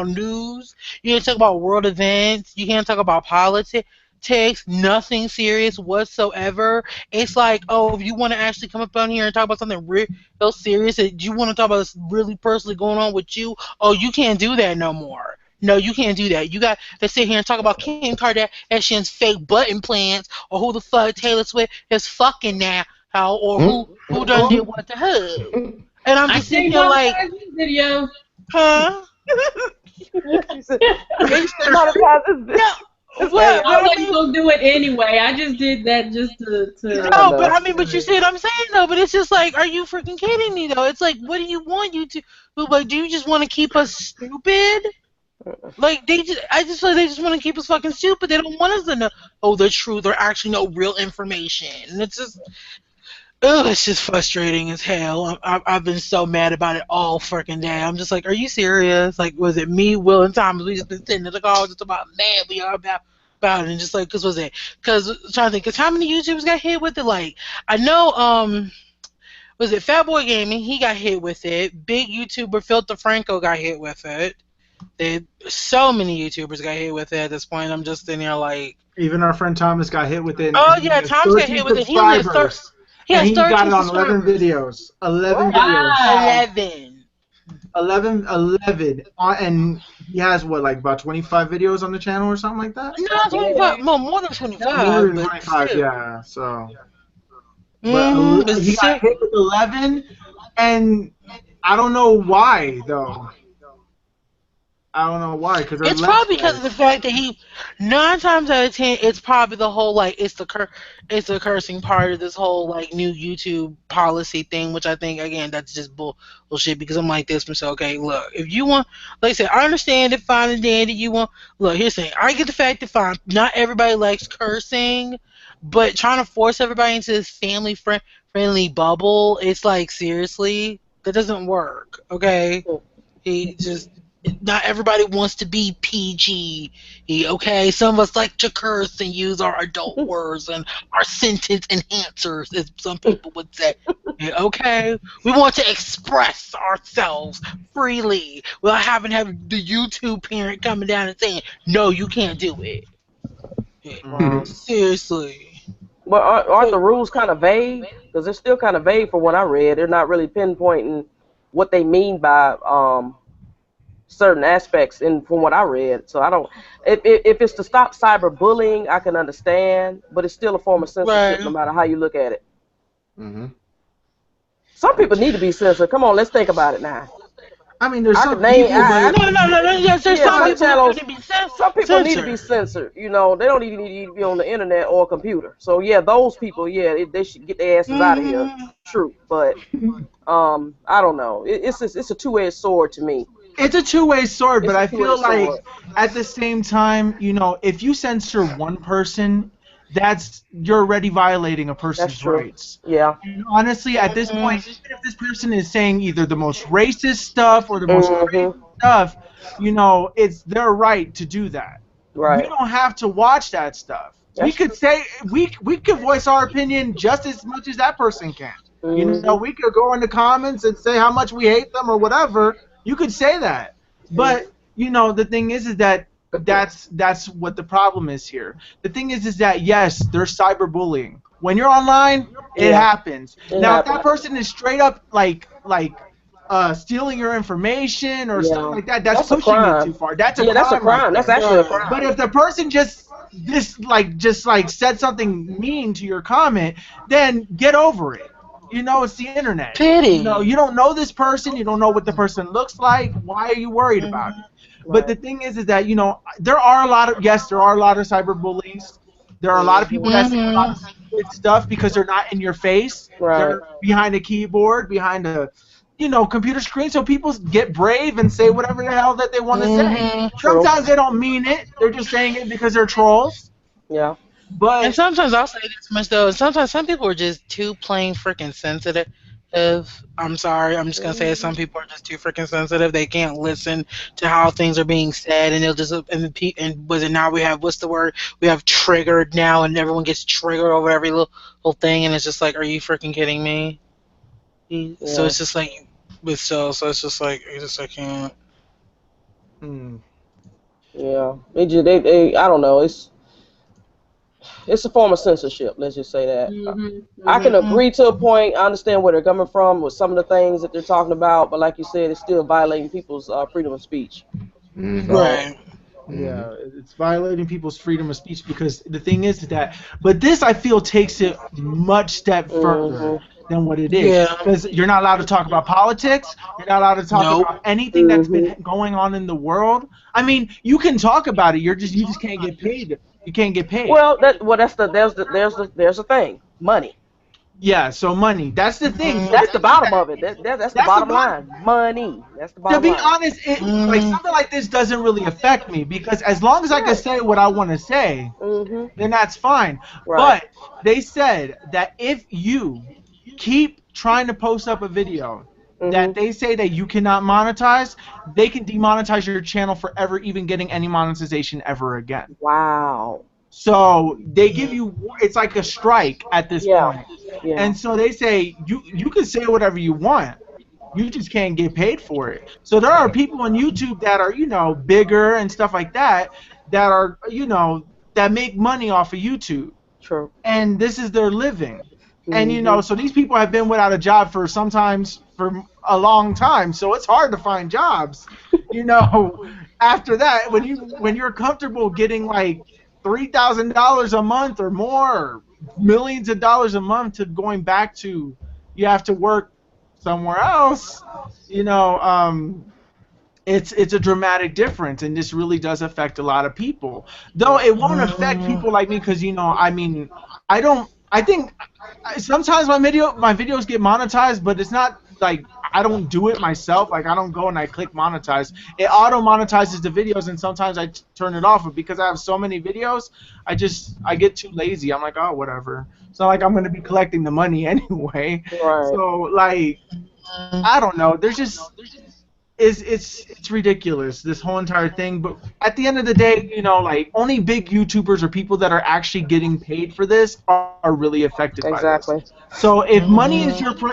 S5: news, you can't talk about world events, you can't talk about politics, nothing serious whatsoever. It's like, oh, if you want to actually come up on here and talk about something real serious, that you want to talk about this really personally going on with you, oh, you can't do that no more. No, you can't do that. You got to sit here and talk about Kim Kardashian's fake butt implants, or who the fuck Taylor Swift is fucking now, or who done did what to her. And I'm just sitting here like,
S1: video.
S5: huh?
S1: Well, I wasn't gonna do it anyway. I just did that just to.
S5: No, but you see what I'm saying though. But it's just like, are you freaking kidding me though? It's like, what do you want you to? Like, do you just want to keep us stupid? Like I just feel like they just want to keep us fucking stupid. They don't want us to know the truth or actually know real information. And it's just frustrating as hell. I've been so mad about it all freaking day. I'm just like, are you serious? Like, was it me, Will, and Thomas? We just been sitting in the car just about mad we are about it, and just like, because I'm trying to think, because how many YouTubers got hit with it? Like, I know, was it Fatboy Gaming? He got hit with it. Big YouTuber Filter Franco got hit with it. So many YouTubers got hit with it at this point. I'm just in here like,
S3: even our friend Thomas got hit with it.
S5: Oh yeah, Thomas got hit with it. He
S3: got it on 11 videos. 11 videos. 11. And he has about 25 videos on the channel or something like that?
S5: No, 25. More than 25.
S3: More than 25, yeah. So. But he got hit with 11, and I don't know why though. I don't know why, because
S5: it's probably because of the fact that 9 times out of 10, it's probably the whole it's the cursing part of this whole new YouTube policy thing, which I think again that's just bullshit. Because I'm like this, and so okay, look, if you want, like I said, I understand it, fine and dandy. You want, look, here's the thing, I get the fact that fine, not everybody likes cursing, but trying to force everybody into this family friendly bubble, it's like seriously, that doesn't work. Okay, not everybody wants to be PG, okay? Some of us like to curse and use our adult words and our sentence enhancers, as some people would say. Okay? We want to express ourselves freely without having to have the YouTube parent coming down and saying, no, you can't do it. Seriously.
S2: But aren't the rules kind of vague? Because they're still kind of vague for what I read. They're not really pinpointing what they mean by certain aspects from what I read. So I don't, if it's to stop cyberbullying, I can understand, but it's still a form of censorship no matter how you look at it. Some people need to be censored. Come on, let's think about it now.
S3: I mean, there's
S2: I
S3: some
S2: could name.
S3: people, but
S5: No. Yes, there's
S2: Yeah,
S5: some
S2: some
S5: people that
S2: channels.
S5: need to be
S2: Some people need to be
S5: censored.
S2: censored. You know, they don't even need to be on the internet or a computer. So yeah, those people, yeah, they should get their asses out of here.
S5: Mhm.
S2: True, but I don't know. It's a two-edged sword to me.
S3: it's a two-way sword. But
S2: It's a
S3: I feel
S2: two-edged
S3: like
S2: sword.
S3: at the same time, if you censor one person, you're already violating a
S2: That's
S3: person's
S2: true.
S3: rights.
S2: Yeah.
S3: And honestly, at this point,
S5: Mhm.
S3: even if this person is saying either the most racist stuff or the most crazy
S2: Mhm.
S3: stuff, it's their right to do that. We
S2: Right.
S3: don't have to watch that stuff. We
S2: That's
S3: could
S2: true.
S3: say we could voice our opinion just as much as that person can.
S2: Mhm.
S3: We could go in the comments and say how much we hate them or whatever. You could say that.
S2: Mhm.
S3: But the thing is that that's what the problem is here. The thing is that yes, there's cyberbullying. When you're online, it
S2: Yeah.
S3: happens.
S2: It
S3: Now, if that
S2: happens.
S3: person is straight up stealing your information or stuff
S2: Yeah.
S3: like that, that's
S2: That's a
S3: pushing it too
S2: crime.
S3: far. That's a
S2: Yeah, that's a
S3: crime right
S2: crime. That's
S3: there.
S2: actually a
S5: Right.
S3: But
S2: crime.
S3: if the person just said something mean to your comment, then get over it. It's the internet.
S5: Pity.
S3: You don't know this person. You don't know what the person looks like. Why are you worried about it?
S5: Mhm.
S3: But
S2: Right.
S3: the thing is that there are a lot of cyberbullies. There are a lot of people
S2: Mhm.
S3: that say a lot of
S5: Mhm.
S3: stupid stuff because they're not in your face.
S2: Right.
S3: They're behind a keyboard, behind a computer screen. So people get brave and say whatever the hell that they want to say.
S5: Mhm.
S2: True.
S3: Sometimes they don't mean it. They're just saying it because they're trolls.
S2: Yeah.
S5: And
S3: But
S5: sometimes I'll say this much though. Sometimes some people are just too plain freaking sensitive. If I'm sorry, I'm just gonna say it,
S2: Mhm.
S5: some people are just too freaking sensitive. They can't listen to how things are being said, and they'll just and was it now we have what's the word? We have triggered now, and everyone gets triggered over every little thing, and it's just like, are you freaking kidding me? So
S2: Yeah.
S5: it's just like, but so it's just like, I can't.
S3: mm,
S2: Yeah. They I don't know. It's a form of censorship. Let's just say that.
S1: Mhm.
S2: I can
S1: Mhm.
S5: Mhm.
S2: agree to a point. I understand where they're coming from with some of the things that they're talking about, but like you said, it's still violating people's freedom of speech.
S6: Mhm.
S2: So,
S5: Right.
S6: Mhm.
S3: yeah, it's violating people's freedom of speech because the thing is that, but this I feel takes it much step further
S2: mhm.
S3: than what it is
S5: Yeah.
S3: because you're not allowed to talk about politics. You're not allowed to talk
S5: Nope.
S3: about anything that's been
S2: Mhm.
S3: going on in the world. I mean, you can talk about it. You just can't get paid. You can't get paid.
S2: That's there's the thing. Money.
S3: Yeah, so money. That's the thing. So
S2: That's
S3: that
S2: the
S3: means
S2: bottom
S3: that
S2: of it. That's the
S3: that's the
S2: bottom
S3: bottom.
S2: line. Money. That's the
S3: To
S2: bottom
S3: be
S2: line.
S3: honest,
S5: Mhm.
S3: something like this doesn't really affect me because as long as I can
S2: Right.
S3: say what I want to say,
S2: Mhm.
S3: then that's fine.
S2: Right.
S3: But they said that if you keep trying to post up a video that
S2: Mhm.
S3: they say that you cannot monetize, they can demonetize your channel forever, even getting any monetization ever again.
S2: Wow.
S3: So they give you, it's like a strike at this
S2: Yeah.
S3: point.
S2: Yeah.
S3: And so they say you can say whatever you want. You just can't get paid for it. So there are people on YouTube that are, bigger and stuff like that are, that make money off of YouTube.
S2: True.
S3: And this is their living. And
S2: Mhm.
S3: so these people have been without a job for sometimes for a long time. So it's hard to find jobs. You know, after that, when you're comfortable getting like $3,000 a month or more, or millions of dollars a month to going back to you have to work somewhere else, you know, it's a dramatic difference, and this really does affect a lot of people. Though
S2: Yeah.
S3: it won't affect
S5: Mhm.
S3: people like me because I mean, I don't. I think sometimes my videos get monetized, but it's not like I don't do it myself. Like I don't go and I click monetize. It auto monetizes the videos, and sometimes I turn it off. But because I have so many videos, I get too lazy. I'm like, oh, whatever. It's not like I'm gonna be collecting the money anyway.
S2: Right.
S3: So like, I don't know. There's just it's ridiculous, this whole entire thing. But at the end of the day, like only big YouTubers or people that are actually getting paid for this are really affected by this.
S2: Exactly.
S3: So
S5: Mhm.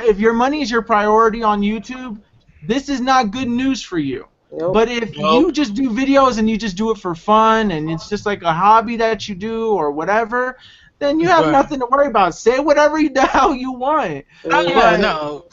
S3: if your money is your priority on YouTube, this is not good news for you.
S2: Nope.
S3: But if
S5: Nope.
S3: you just do videos and you just do it for fun and it's just like a hobby that you do or whatever, then you have
S5: Right.
S3: nothing to worry about. Say whatever the hell you want.
S5: Oh yeah,
S2: Mhm.
S3: But
S5: no.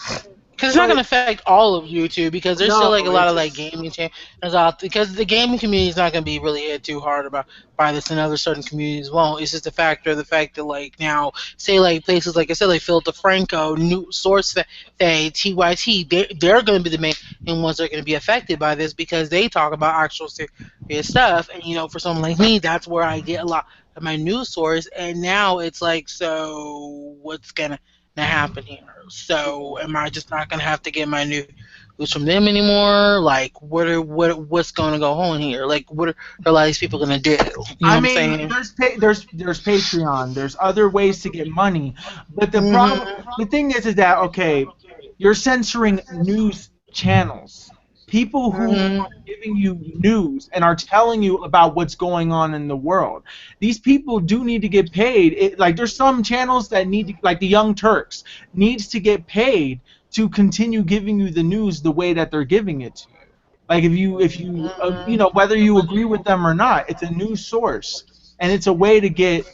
S5: Because it's not going to affect all of YouTube because there's still
S3: No,
S5: like a lot
S3: it's
S5: of like
S3: just
S5: gaming channels out because the gaming community is not going to be really hit too hard about by this and other certain communities won't. It's just the fact that like now say like places like I said like Phil DeFranco, New Source TYT they're going to be the main ones that are going to be affected by this because they talk about actual serious stuff and for someone like me that's where I get a lot of my news source and now it's like so what's gonna happen here. So am I just not gonna have to get my news from them anymore? Like what's gonna go on here? Like what are a lot of these people gonna do? You know what
S3: I
S5: I'm
S3: mean,
S5: saying?
S3: there's Patreon. There's other ways to get money, but
S5: Mhm.
S3: the thing is that okay, you're censoring news channels, people who
S5: Mhm.
S3: are giving you news and are telling you about what's going on in the world. These people do need to get paid. Like there's some channels that need to, like the Young Turks needs to get paid to continue giving you the news the way that they're giving it to you. Like if you whether you agree with them or not, it's a news source, and it's a way to get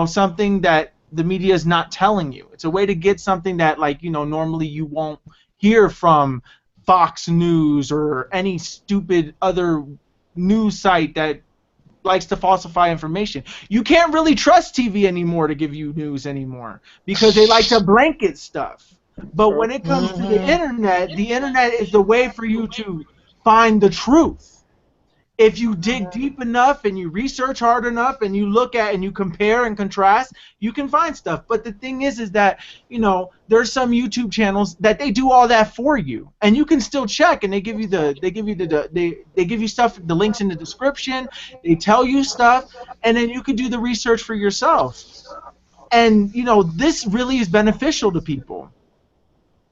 S3: something that the media is not telling you. It's a way to get something that like normally you won't hear from Fox News or any stupid other news site that likes to falsify information. You can't really trust TV anymore to give you news anymore because they like to blanket stuff. But when it comes to
S5: Mhm.
S3: the internet is the way for you to find the truth. If you dig deep enough and you research hard enough and you look at and you compare and contrast, you can find stuff. But the thing is that there's some YouTube channels that they do all that for you, and you can still check, and they give you stuff, the links in the description. They tell you stuff, and then you can do the research for yourself. And this really is beneficial to people.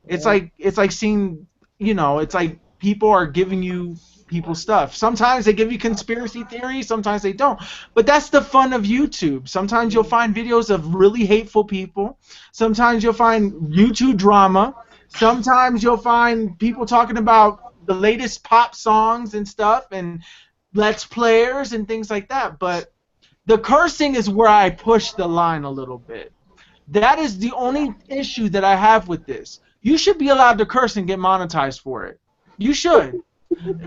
S3: It's like seeing, it's like people are giving you people stuff. Sometimes they give you conspiracy theories, sometimes they don't. But that's the fun of YouTube. Sometimes you'll find videos of really hateful people. Sometimes you'll find YouTube drama. Sometimes you'll find people talking about the latest pop songs and stuff and let's players and things like that. But the cursing is where I push the line a little bit. That is the only issue that I have with this. You should be allowed to curse and get monetized for it. You should.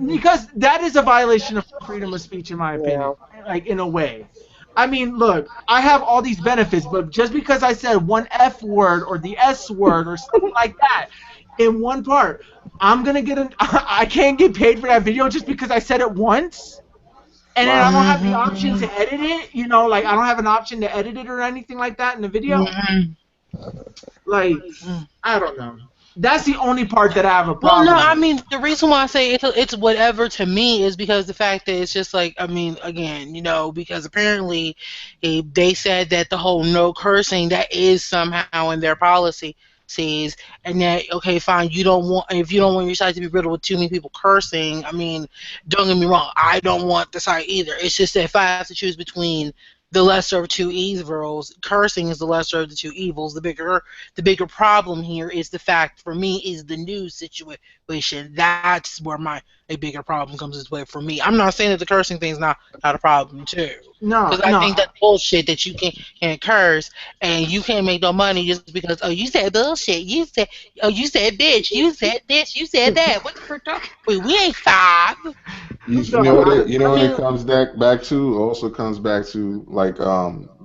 S3: Because that is a violation of freedom of speech, in my opinion.
S2: Yeah.
S3: Like, in a way. I mean, look, I have all these benefits, but just because I said one F word or the S word or something like that in one part, I'm going to I can't get paid for that video just because I said it once? And then I
S2: Wow.
S3: don't have the option
S5: Mhm.
S3: to edit it, like I don't have an option to edit it or anything like that in the video.
S5: Mhm.
S3: Like, I don't know. That's the only part that I have a
S5: Well, no,
S3: problem
S5: I
S3: with.
S5: mean the reason why I say it's whatever to me is because the fact that it's just like I mean again because apparently they said that the whole no cursing that is somehow in their policy sees and that okay fine you don't want if you don't want your site to be riddled with too many people cursing I mean don't get me wrong I don't want the site either it's just that if I have to choose between the lesser of two evils cursing is the lesser of the two evils the bigger problem here is the fact for me is the news situation. That's where my a bigger problem comes into play for me. I'm not saying that the cursing thing's not a problem too,
S3: No,
S5: because I
S3: no.
S5: think that's bullshit that you can't curse and you can't make no money just because oh you said bullshit you said bitch you said this you said that what the frick we ain't five.
S6: You
S3: No,
S6: know what it, you
S5: I
S6: know what it
S5: mean.
S6: comes back to? Also comes back to like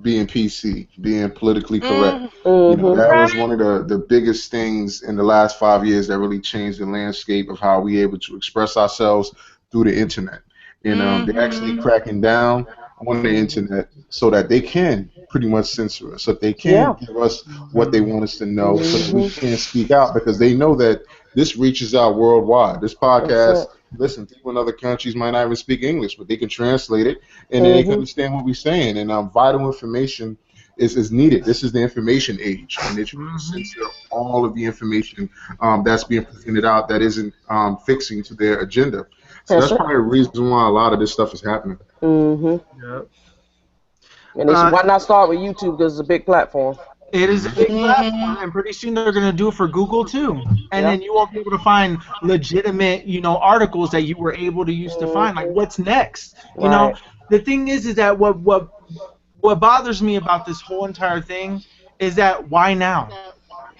S6: being PC, being politically correct.
S5: Mm,
S2: Mhm.
S6: That was
S5: right.
S6: one of the biggest things in the last 5 years that really changed the landscape of how we able to express ourselves through the internet. And they're actually
S5: Mm-hmm.
S6: cracking down on the
S2: Mhm.
S6: internet so that they can pretty much censor us, so that they can
S2: Yeah.
S6: give us what they
S3: Mhm.
S6: want us to know, so that we
S2: Mhm.
S6: can't speak out because they know that this reaches out worldwide. This
S2: That's
S6: podcast,
S2: it.
S6: listen, people in other countries might not even speak English, but they can translate it and then they can
S2: Mhm.
S6: understand what we're saying. And vital information is needed. This is the information age, and they're trying to
S3: Mhm.
S6: censor all of the information that's being presented out that isn't fixing to their agenda. So
S2: That's
S6: that's
S2: it.
S6: probably the reason why a lot of this stuff is happening.
S2: Mhm.
S3: Yep.
S2: And they should,
S3: Uh,
S2: why not start with YouTube because it's a big platform.
S3: it is a
S6: Hmm.
S3: big
S5: Mm-hmm.
S3: platform, and pretty soon they're going to do it for Google too. And then
S2: Yep.
S3: you won't be able to find legitimate, articles that you were able to use to find. Like,
S2: Mhm.
S3: what's next?
S2: Right.
S3: The thing is that what bothers me about this whole entire thing is that why now?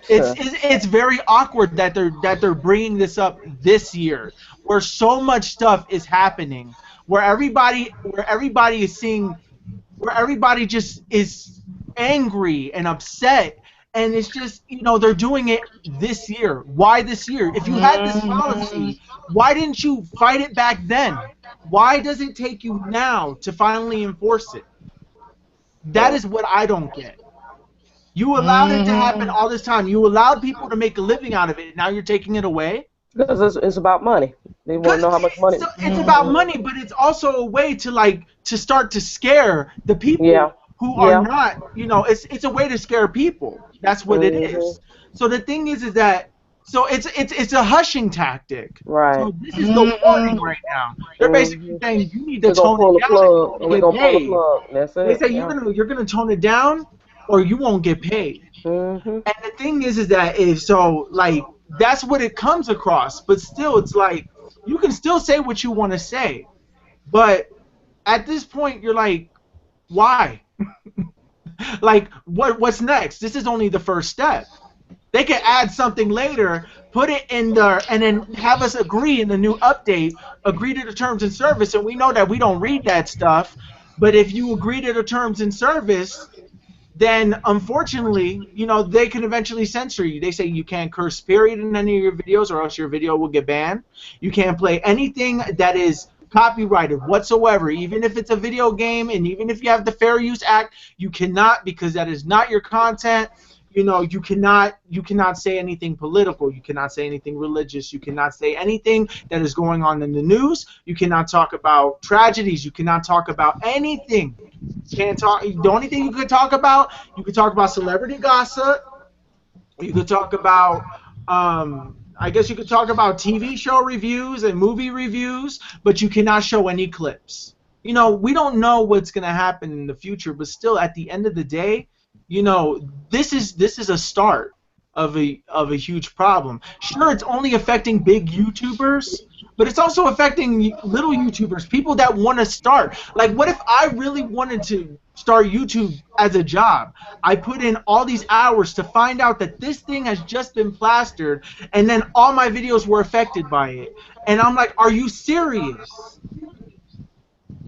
S3: It's very awkward that they're bringing this up this year, where so much stuff is happening, where everybody is seeing, where everybody just is angry and upset, and it's just, they're doing it this year. Why this year? If you had this policy, why didn't you fight it back then? Why does it take you now to finally enforce it? That is what I don't get. You allowed it to happen all this time. You allowed people to make a living out of it. Now you're taking it away?
S2: Because it's about money. They want to know how much money.
S3: It's about money, but it's also a way to start to scare the people who are not, it's a way to scare people. That's what it is. So the thing is that, so it's a hushing tactic.
S2: Right.
S3: So this is the warning right now. They're basically saying you need to tone it down.
S2: We're gonna pull the plug. That's it.
S3: They say you're gonna tone it down, or you won't get paid. And the thing is that that's what it comes across. But still, it's like, you can still say what you want to say, but at this point, you're like, why? Like, what's next? This is only the first step. They can add something later, put it in there, and then have us agree in the new update, agree to the terms and service, and we know that we don't read that stuff. But if you agree to the terms and service, then unfortunately, they can eventually censor you. They say you can't curse, period, in any of your videos, or else your video will get banned. You can't play anything that is copyrighted whatsoever, even if it's a video game, and even if you have the Fair Use Act, you cannot, because that is not your content. You cannot say anything political. You cannot say anything religious. You cannot say anything that is going on in the news. You cannot talk about tragedies. You cannot talk about anything. Can't talk. The only thing you could talk about celebrity gossip. You could talk about, I guess you could talk about TV show reviews and movie reviews, but you cannot show any clips. We don't know what's gonna happen in the future, but still, at the end of the day, this is a start of a huge problem. Sure, it's only affecting big YouTubers, but it's also affecting little YouTubers, people that want to start. Like, what if I really wanted to start YouTube as a job? I put in all these hours to find out that this thing has just been plastered, and then all my videos were affected by it. And I'm like, are you serious?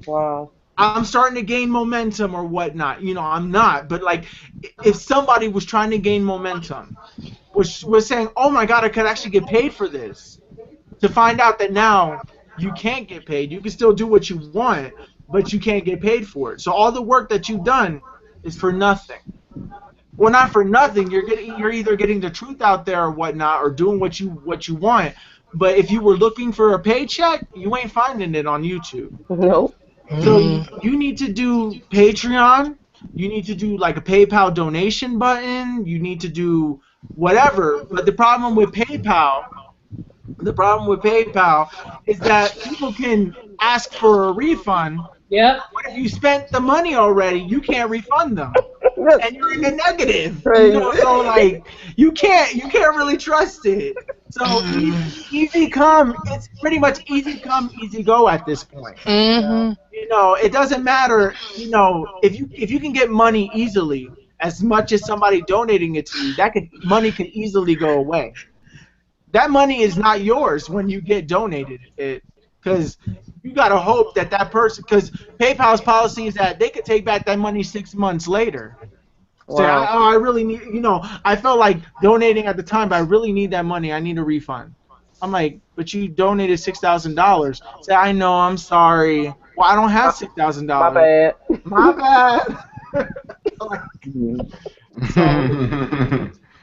S2: Wow.
S3: I'm starting to gain momentum or whatnot. I'm not. But, like, if somebody was trying to gain momentum, was saying, oh, my God, I could actually get paid for this, to find out that now you can't get paid. You can still do what you want, but you can't get paid for it. So all the work that you've done is for nothing. Well, not for nothing. You're either getting the truth out there or whatnot, or doing what you want. But if you were looking for a paycheck, you ain't finding it on YouTube.
S2: Nope.
S3: So you need to do Patreon. You need to do like a PayPal donation button. You need to do whatever. But the problem with PayPal is that people can ask for a refund.
S1: Yeah.
S3: But if you spent the money already, you can't refund them, and you're in the negative. So like you can't really trust it. So easy come. It's pretty much easy come, easy go at this point. It doesn't matter. If you can get money easily, as much as somebody donating it to you, money can easily go away. That money is not yours when you get donated it, because you gotta hope that person, because PayPal's policy is that they could take back that money 6 months later. Wow. Say, I really need, I felt like donating at the time, but I really need that money. I need a refund. I'm like, but you donated $6,000. Say, I know, I'm sorry. Well, I don't have $6,000.
S2: My bad.
S3: My bad. So,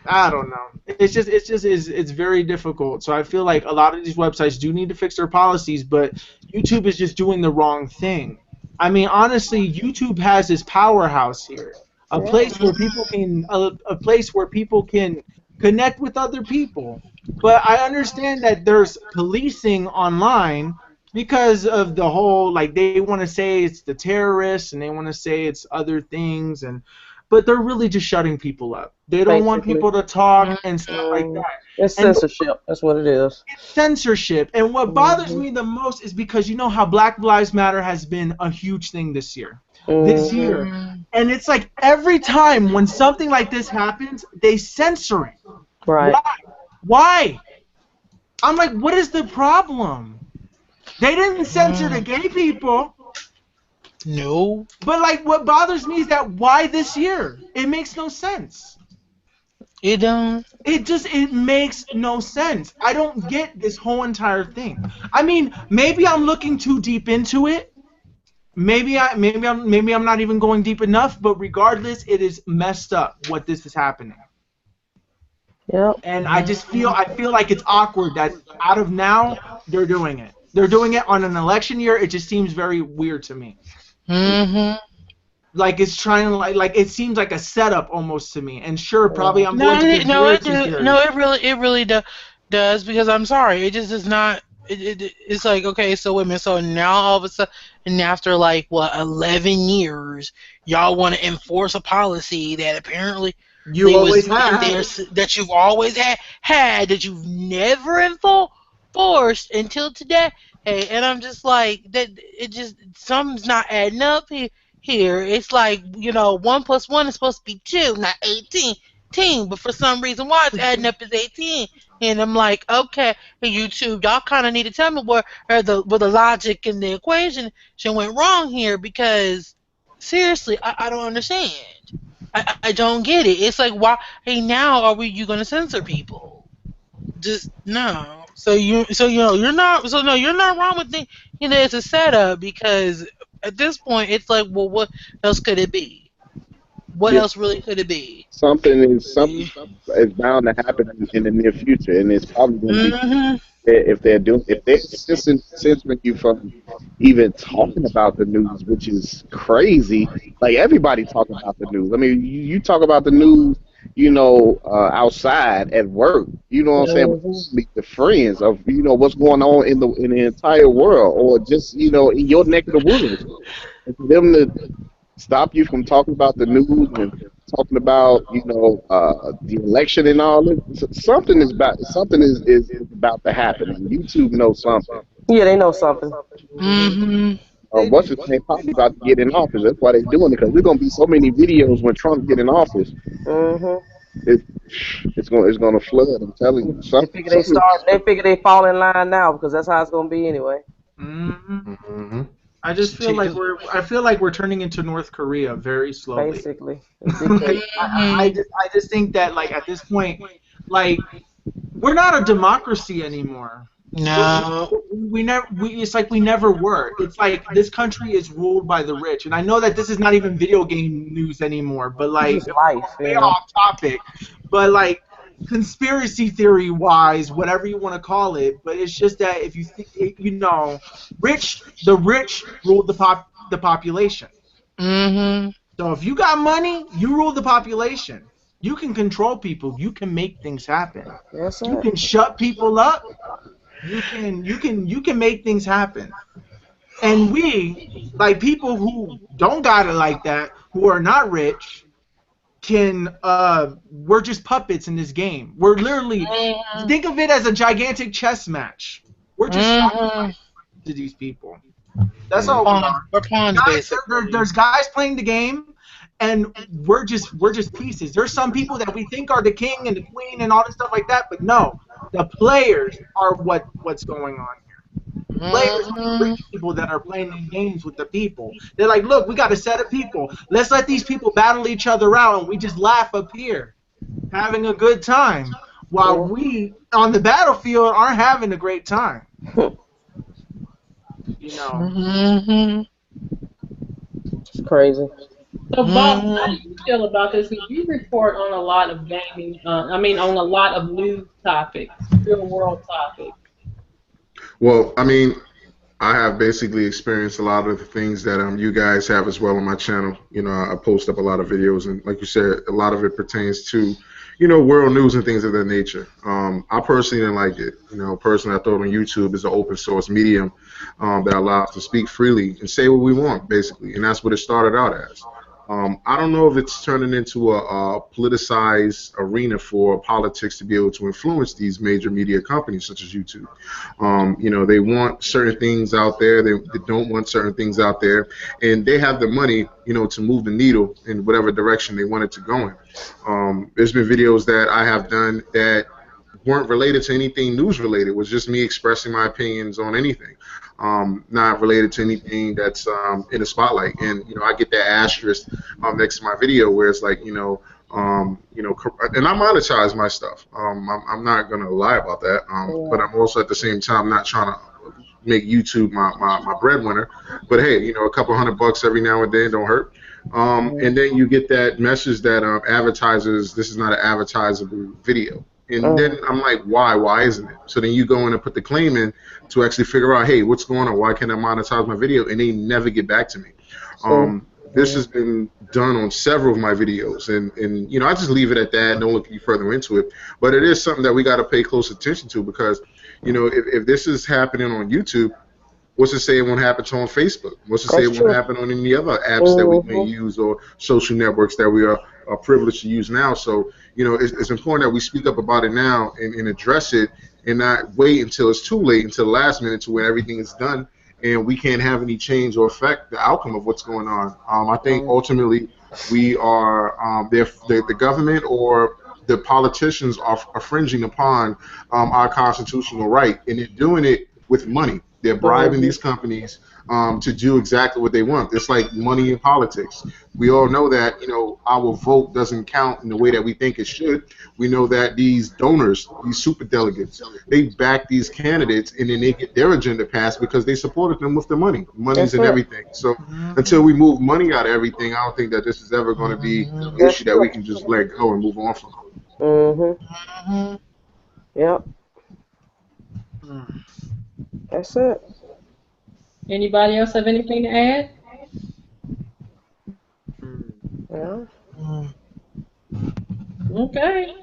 S3: I don't know. It's very difficult. So I feel like a lot of these websites do need to fix their policies, but YouTube is just doing the wrong thing. I mean, honestly, YouTube has this powerhouse here, a place where people can connect with other people. But I understand that there's policing online because of the whole, like, they want to say it's the terrorists and they want to say it's other things, but they're really just shutting people up. They don't want people to talk and stuff like that.
S2: It's censorship. That's what it is.
S3: It's censorship. And what bothers me the most is because you know how Black Lives Matter has been a huge thing this year. And it's like every time when something like this happens, they censor it.
S2: Right.
S3: Why? I'm like, what is the problem? They didn't censor the gay people.
S5: No.
S3: But like, what bothers me is that why this year? It makes no sense.
S5: It don't.
S3: It makes no sense. I don't get this whole entire thing. I mean, maybe I'm looking too deep into it. Maybe I'm not even going deep enough, but regardless, it is messed up what this is happening.
S2: Yep.
S3: And I feel like it's awkward that out of now they're doing it. They're doing it on an election year. It just seems very weird to me.
S5: Mm-hmm.
S3: Like it's trying to like it seems like a setup almost to me. And sure, probably I'm going to conspiracy theories.
S5: No, it really does because I'm sorry, it just does not. It's like, okay, so wait a minute, so now all of a sudden, and after like what 11 years, y'all want to enforce a policy that apparently
S3: You always had
S5: that you've always had that you've never enforced until today. Hey, and I'm just like that. It just something's not adding up here. It's like 1 + 1 is supposed to be 2, not 18. But for some reason, why it's adding up as 18? And I'm like, okay, hey, YouTube, y'all kind of need to tell me where the logic and the equation went wrong here because seriously, I don't understand. I don't get it. It's like, why? Hey, now you gonna censor people? Just no. You're not. So no, you're not wrong with it's a setup because at this point it's like, well, what else could it be? What else really could it be?
S7: Something is bound to happen in the near future, and it's probably going to be if they're censoring you from even talking about the news, which is crazy. Like everybody talking about the news. I mean, you talk about the news, outside at work. You know what I'm saying? Meet the friends of what's going on in the entire world, or just in your neck of the woods. And for them to stop you from talking about the news and talking about the election and all this. Something is about to happen, and YouTube knows something.
S2: Yeah, they know something.
S5: Mm-hmm.
S7: What's his name? Probably about to get in office. That's why they're doing it, because there's gonna be so many videos when Trump get in office. It's gonna flood. I'm telling you.
S2: They figure they fall in line now because that's how it's gonna be anyway.
S3: I just feel like we're turning into North Korea very slowly.
S2: Basically.
S3: I just think that like at this point, like we're not a democracy anymore.
S5: No.
S3: It's like we never were. It's like this country is ruled by the rich, and I know that this is not even video game news anymore, but like
S2: it's life,
S3: way off topic. But like conspiracy theory wise, whatever you want to call it, but it's just that if you think the rich rule the population. So if you got money, you rule the population. You can control people. You can make things happen.
S2: Yes, sir.
S3: You can shut people up. You can make things happen. And we, like people who don't got it like that, who are not rich, we're just puppets in this game. We're literally think of it as a gigantic chess match. We're just to these people. That's all we are.
S5: We're pawns, basically.
S3: There's guys playing the game, and we're just pieces. There's some people that we think are the king and the queen and all this stuff like that, but no, the players are what's going on here. Players are the rich people that are playing these games with the people. They're like, look, we got a set of people. Let's let these people battle each other out, and we just laugh up here, having a good time, while we on the battlefield aren't having a great time.
S2: It's crazy.
S1: So, Bob, how do you feel about this? Because you report on a lot of gaming, on a lot of news topics, real world topics.
S6: Well, I mean, I have basically experienced a lot of the things that you guys have as well on my channel. I post up a lot of videos, and like you said, a lot of it pertains to, world news and things of that nature. I personally didn't like it. Personally, I thought on YouTube is an open source medium that allows us to speak freely and say what we want, basically, and that's what it started out as. I don't know if it's turning into a politicized arena for politics to be able to influence these major media companies such as YouTube. They want certain things out there. They don't want certain things out there, and they have the money, to move the needle in whatever direction they want it to go in. There's been videos that I have done that weren't related to anything news related. It was just me expressing my opinions on anything, not related to anything that's in the spotlight. And I get that asterisk next to my video where it's like, and I monetize my stuff. I'm not gonna lie about that. But I'm also at the same time not trying to make YouTube my breadwinner. But hey, a couple $100 every now and then don't hurt. And then you get that message that advertisers, this is not an advertisable video. And then I'm like, why? Why isn't it? So then you go in and put the claim in to actually figure out, hey, what's going on? Why can't I monetize my video? And they never get back to me. This has been done on several of my videos, and I just leave it at that. Don't look any further into it. But it is something that we got to pay close attention to because, if this is happening on YouTube, what's to say it won't happen on Facebook? What's to say it won't happen on any other apps that we may use or social networks that we are privileged to use now? So, it's important that we speak up about it now and address it and not wait until it's too late, until the last minute to when everything is done and we can't have any change or affect the outcome of what's going on. I think ultimately we are, the government or the politicians are infringing upon our constitutional right, and they're doing it with money. They're bribing these companies to do exactly what they want. It's like money in politics. We all know that our vote doesn't count in the way that we think it should. We know that these donors, these super delegates, they back these candidates and then they get their agenda passed because they supported them with the money. Money's in everything. So until we move money out of everything, I don't think that this is ever going to be an issue that we can just let go and move on from.
S2: Yep. That's it.
S1: Anybody else have anything to add?
S2: Yeah.
S1: Okay.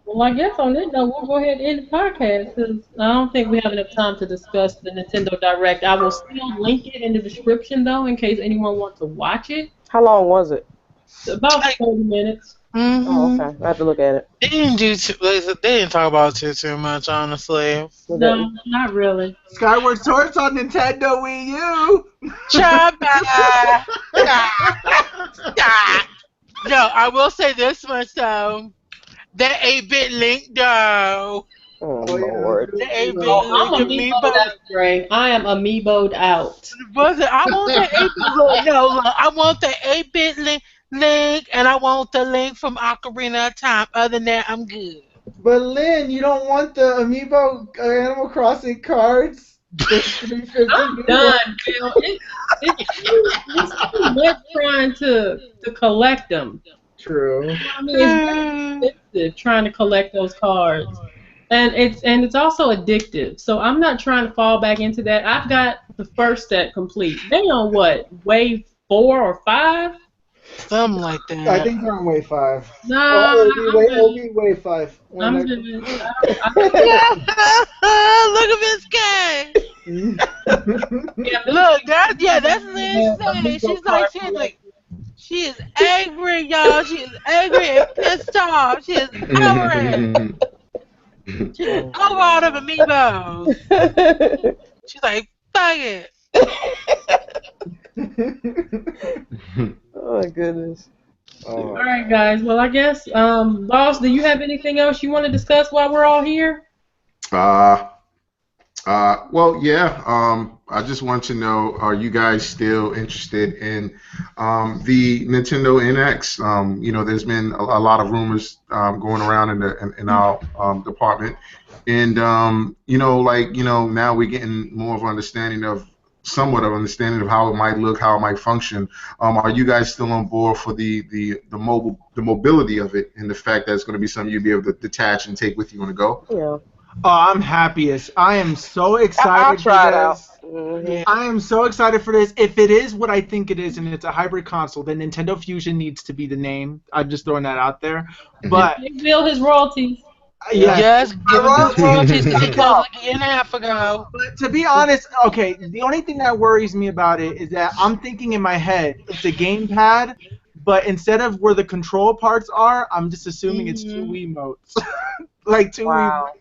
S1: Well, I guess on that note, we'll go ahead and end the podcast because I don't think we have enough time to discuss the Nintendo Direct. I will still link it in the description, though, in case anyone wants to watch it.
S2: How long was it?
S1: About 30 minutes.
S2: Oh, okay. I have to look at it.
S5: They didn't they didn't talk about it too much, honestly.
S1: No, not really.
S3: Skyward Sword's on Nintendo Wii U.
S5: Chaba. No, I will say this much though. That 8-bit Link though.
S2: Oh Lord.
S5: The 8-bit
S1: I'm
S5: Link
S1: amiiboed out, Gray. I am amiiboed out.
S5: I want that 8-bit look, I want the 8-bit Link, and I want the Link from Ocarina of Time. Other than that, I'm good.
S3: But Lynn, you don't want the Amiibo Animal Crossing cards?
S1: I'm done, Bill. It's too much trying to collect them.
S3: True.
S1: I mean, it's very expensive trying to collect those cards, and it's also addictive. So I'm not trying to fall back into that. I've got the first set complete. They on what, wave 4 or 5?
S5: Something like that.
S3: I think they're on wave 5.
S1: No,
S3: it'll be wave 5.
S1: I'm good.
S5: Look at Miss K. Look, that's Liz. She's like, she is angry, y'all. She is angry and pissed off. She is angry. She is over all them amiibos. She's like, fuck it.
S2: Oh my goodness.
S1: All right, guys. Well, I guess, Bawse, do you have anything else you want to discuss while we're all here?
S6: Well, yeah. I just want to know: are you guys still interested in the Nintendo NX? There's been a lot of rumors going around in our department, and now we're getting more of an understanding of. Somewhat of understanding of how it might look, how it might function. Are you guys still on board for the mobility of it and the fact that it's going to be something you'll be able to detach and take with you on the go?
S2: Yeah.
S3: Oh, I'm happiest. I am so excited
S2: I'll try it
S3: for
S2: out.
S3: this.
S2: Mm-hmm.
S3: I am so excited for this. If it is what I think it is and it's a hybrid console, then Nintendo Fusion needs to be the name. I'm just throwing that out there. But
S1: He bill his royalties.
S5: Yes, give us the royalties because it closed like a year and a half ago.
S3: But to be honest, okay, the only thing that worries me about it is that I'm thinking in my head, it's a gamepad but instead of where the control parts are, I'm just assuming it's two Wiimotes. Like two Wiimotes.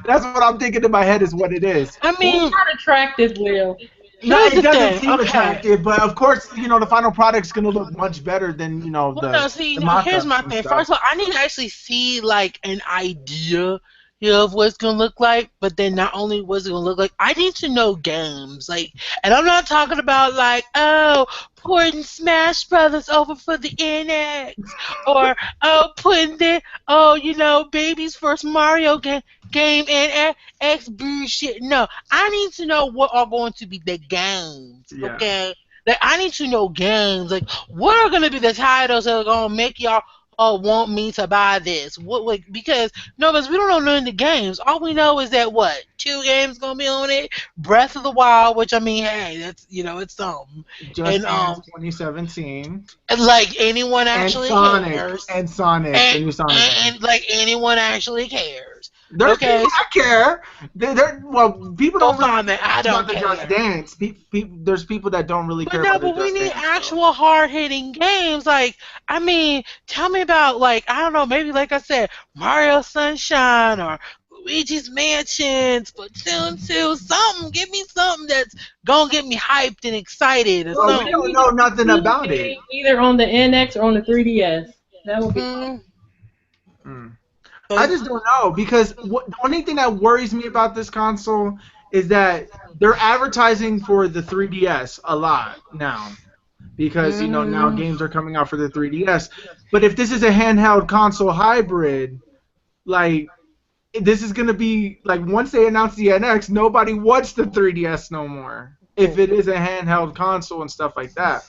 S3: That's what I'm thinking in my head is what it is.
S5: I mean,
S1: it's not attractive, Will.
S3: No,
S5: here's
S3: it
S5: the
S3: doesn't
S5: thing.
S3: seem
S5: Okay.
S3: attractive, but of course, the final product's gonna look much better than
S5: Well, no, see,
S3: the
S5: no, here's my
S3: mock-ups and
S5: thing.
S3: stuff.
S5: First of all, I need to actually see like an idea of what it's gonna look like, but then not only what's it gonna look like, I need to know games. Like, and I'm not talking about like, oh, porting Smash Brothers over for the NX, or oh, putting the baby's first Mario game in X bullshit. No, I need to know what are going to be the games.
S3: Yeah.
S5: Okay. Like, I need to know games. Like, what are gonna be the titles that are gonna make y'all want me to buy this? What? Like, because no, because we don't know none of the games. All we know is that what 2 games gonna be on it. Breath of the Wild, which I mean, hey, that's it's something.
S3: Just
S5: And
S3: Dance 2017.
S5: like anyone actually cares.
S3: And Sonic, the new Sonic game.
S5: And like anyone actually cares.
S3: There's
S5: Okay.
S3: people that care. People don't really
S5: Fine, man, I don't
S3: about the
S5: care.
S3: Just Dance. There's people that don't really care about the
S5: But we
S3: Just
S5: need
S3: Dance.
S5: actual hard hitting games. Like, I mean, tell me about like I don't know, maybe like I said, Mario Sunshine or Luigi's Mansion, Splatoon 2, something. Give me something that's gonna get me hyped and excited or
S3: Well, we
S5: something.
S3: don't know nothing about it.
S1: Either on the NX or on the 3DS. That would be.
S3: I just don't know because the only thing that worries me about this console is that they're advertising for the 3DS a lot now because now games are coming out for the 3DS. But if this is a handheld console hybrid, like this is gonna be like once they announce the NX, nobody wants the 3DS no more. If it is a handheld console and stuff like that.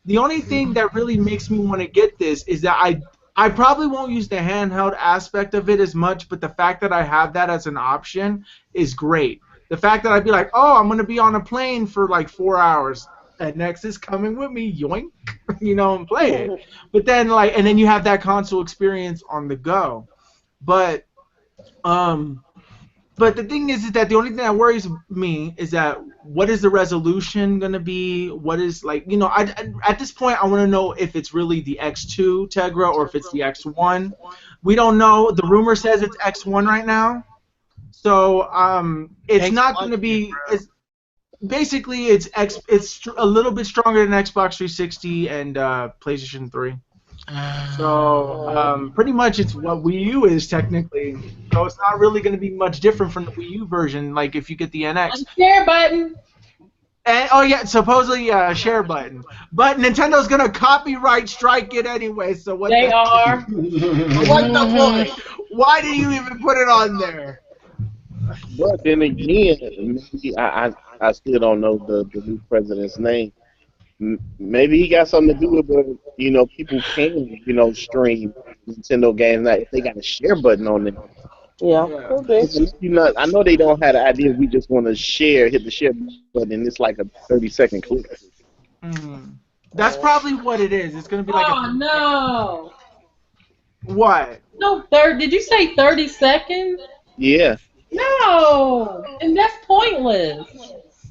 S3: The only thing that really makes me want to get this is that I probably won't use the handheld aspect of it as much, but the fact that I have that as an option is great. The fact that I'd be like, oh, I'm going to be on a plane for like 4 hours. And next is coming with me, yoink, and play it. But then and then you have that console experience on the go. But the thing is that the only thing that worries me is that what is the resolution going to be? What is at this point I want to know if it's really the X2 Tegra or if it's the X1. We don't know. The rumor says it's X1 right now. So it's not going to be. Basically, it's a little bit stronger than Xbox 360 and PlayStation 3. So pretty much it's what Wii U is technically. So it's not really going to be much different from the Wii U version. Like if you get the NX.
S1: Share button.
S3: And, supposedly share button. But Nintendo's going to copyright strike it anyway. So what?
S1: They are.
S3: What the point? Why do you even put it on there?
S7: But then again, maybe I still don't know the new president's name. Maybe he got something to do with it. People can, stream Nintendo games now if they got a share button on them.
S2: Yeah.
S7: I know they don't have the idea we just want to hit the share button, and it's like a 30-second clip.
S3: That's probably what it is. It's going to be like
S1: no.
S3: What?
S1: No, did you say 30 seconds?
S7: Yeah.
S1: No, and that's pointless.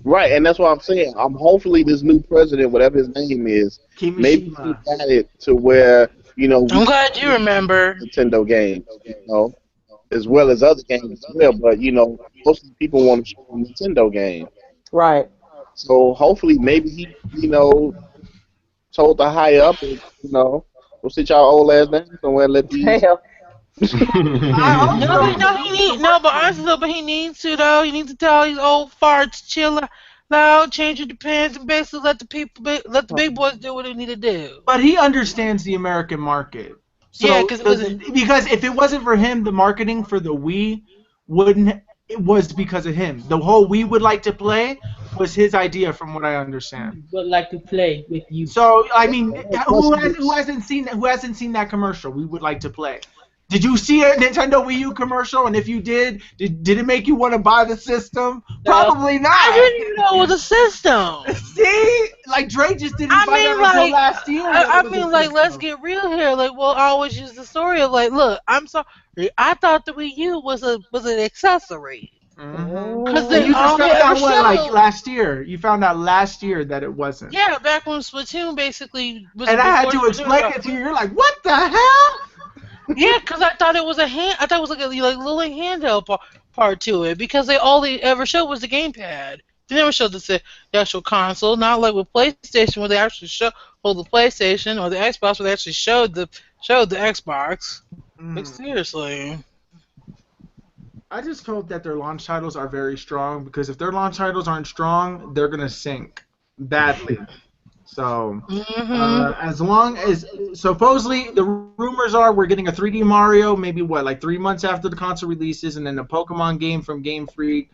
S7: Right, and that's what I'm saying. Hopefully this new president, whatever his name is, maybe he got it to where,
S5: I'm glad you remember.
S7: Nintendo games, as well as other games as well, but, most of the people want to show a Nintendo game.
S2: Right.
S7: So hopefully maybe he, told the high up, go sit y'all old ass down somewhere and let these...
S5: But honestly, but he needs to though. He needs to tell these old farts, chill out, change your pants, and basically let the big boys do what they need to do.
S3: But he understands the American market. So,
S5: yeah, because
S3: if it wasn't for him, the marketing for the Wii it was because of him. The whole "we would like to play" was his idea, from what I understand.
S1: Would like to play with you.
S3: So I mean, who hasn't seen that commercial? We would like to play. Did you see a Nintendo Wii U commercial? And if you did it make you want to buy the system? Probably not.
S5: I didn't even know it was a system.
S3: See? Like, Dre just didn't find out until last year.
S5: Let's get real here. Like, we'll always use the story of, like, look, I'm sorry. I thought the Wii U was an accessory. Because
S3: And you just
S5: all they
S3: found
S5: ever
S3: out what, like
S5: showed.
S3: last year? You found out last year that it wasn't.
S5: Yeah, back when Splatoon basically was
S3: And I had
S5: before
S3: to
S5: Splatoon
S3: explain
S5: was
S3: it to you. You're like, what the hell?
S5: Yeah, because I thought it was a hand. I thought it was like a little handheld part to it because they ever showed was the gamepad. They never showed the actual console. Not like with PlayStation where they actually hold the PlayStation or the Xbox where they actually showed the Xbox. Like seriously.
S3: I just hope that their launch titles are very strong because if their launch titles aren't strong, they're gonna sink badly. So, as long as supposedly the rumors are we're getting a 3D Mario, maybe what, like 3 months after the console releases, and then a Pokemon game from Game Freak,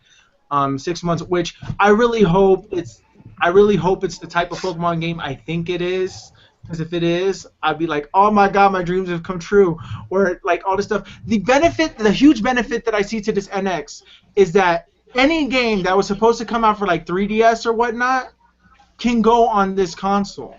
S3: 6 months. Which I really hope it's. I really hope it's the type of Pokemon game I think it is. Because if it is, I'd be like, oh my god, my dreams have come true. Or like all this stuff. The huge benefit that I see to this NX is that any game that was supposed to come out for like 3DS or whatnot can go on this console.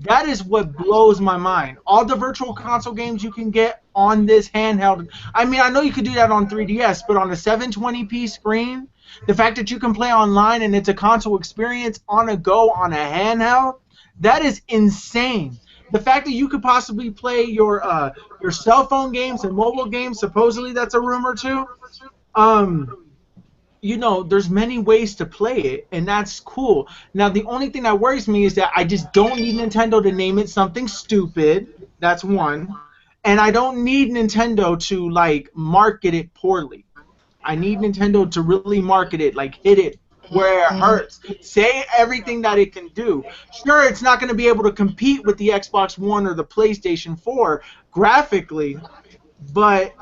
S3: That is what blows my mind. All the virtual console games you can get on this handheld. I mean, I know you could do that on 3DS, but on a 720p screen, the fact that you can play online and it's a console experience on a go on a handheld, that is insane. The fact that you could possibly play your cell phone games and mobile games, supposedly that's a rumor too. There's many ways to play it, and that's cool. Now, the only thing that worries me is that I just don't need Nintendo to name it something stupid. That's one. And I don't need Nintendo to, like, market it poorly. I need Nintendo to really market it, like, hit it where it hurts. Say everything that it can do. Sure, it's not going to be able to compete with the Xbox One or the PlayStation 4 graphically, but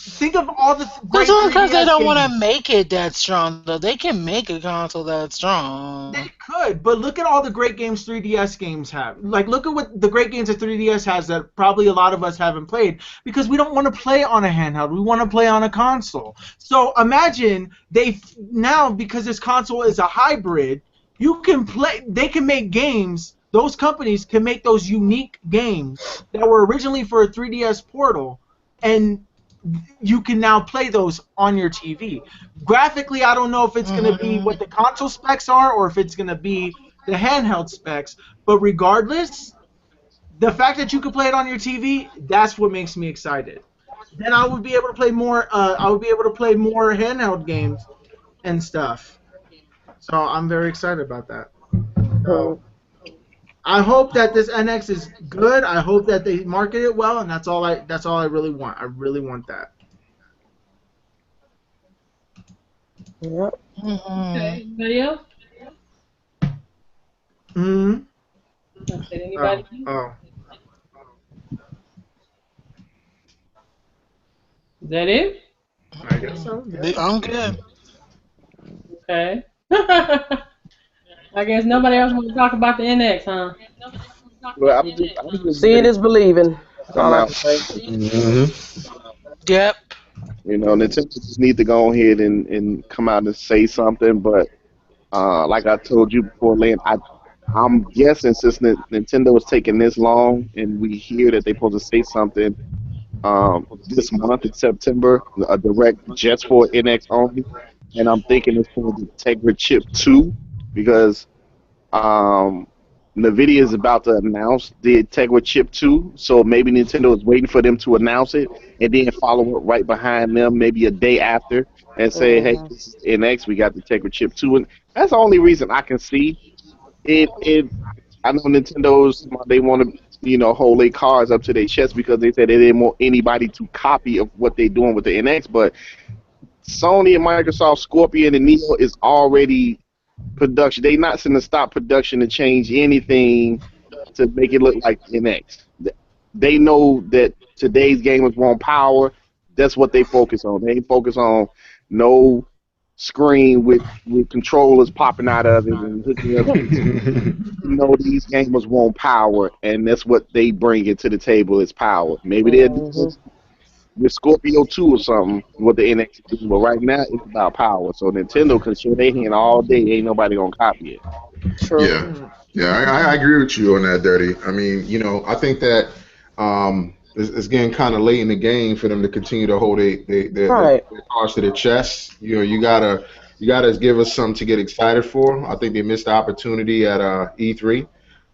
S3: think of all the great
S5: That's only because they
S3: 3DS
S5: don't want to
S3: games.
S5: make it that strong, though. They can make a console that strong.
S3: They could, but look at all the great games 3DS games have. Like, look at what the great games that 3DS has that probably a lot of us haven't played because we don't want to play on a handheld. We want to play on a console. So imagine now, because this console is a hybrid, you can play. They can make games. Those companies can make those unique games that were originally for a 3DS Portal, and you can now play those on your TV. Graphically, I don't know if it's going to be what the console specs are or if it's going to be the handheld specs, but regardless, the fact that you can play it on your TV, that's what makes me excited. Then I would be able to play more. I would be able to play more handheld games and stuff. So I'm very excited about that. So I hope that this NX is good. I hope that they market it well, and that's all I really want. I really want that.
S2: Yep.
S1: Okay. Anybody else? Anybody?
S3: Oh.
S1: Is that it?
S3: I guess so. Yeah.
S5: I'm good.
S1: Okay. I guess nobody else want to talk about the NX, huh?
S7: Well, I'm just
S2: Seeing
S7: ready
S2: is believing. That's
S7: to come
S2: all I
S7: out.
S2: can say.
S5: Yep.
S7: Nintendo just need to go ahead and come out and say something. But like I told you before, Lynn, I'm guessing since Nintendo is taking this long, and we hear that they're supposed to say something this month in September, a direct just for NX only, and I'm thinking it's for the Tegra Chip 2 because NVIDIA is about to announce the Tegra Chip 2, so maybe Nintendo is waiting for them to announce it and then follow up right behind them maybe a day after and say, hey, this is NX, we got the Tegra Chip 2. And that's the only reason I can see it. I know Nintendo's, they want to, hold their cards up to their chest because they said they didn't want anybody to copy of what they're doing with the NX, but Sony and Microsoft Scorpion and Neo is already production. They not going to stop production to change anything to make it look like NX. They know that today's gamers want power. That's what they focus on. They focus on no screen with controllers popping out of it and hooking up. These gamers want power, and that's what they bring it to the table is power. Maybe they'll do this with Scorpio 2 or something, what the NX is doing, but right now it's about power. So Nintendo can show their hand all day. Ain't nobody gonna copy it.
S2: True.
S6: Yeah, I agree with you on that, Dirty. I mean, I think that it's getting kind of late in the game for them to continue to hold their cards to their chest. You know, you gotta give us something to get excited for. I think they missed the opportunity at E3.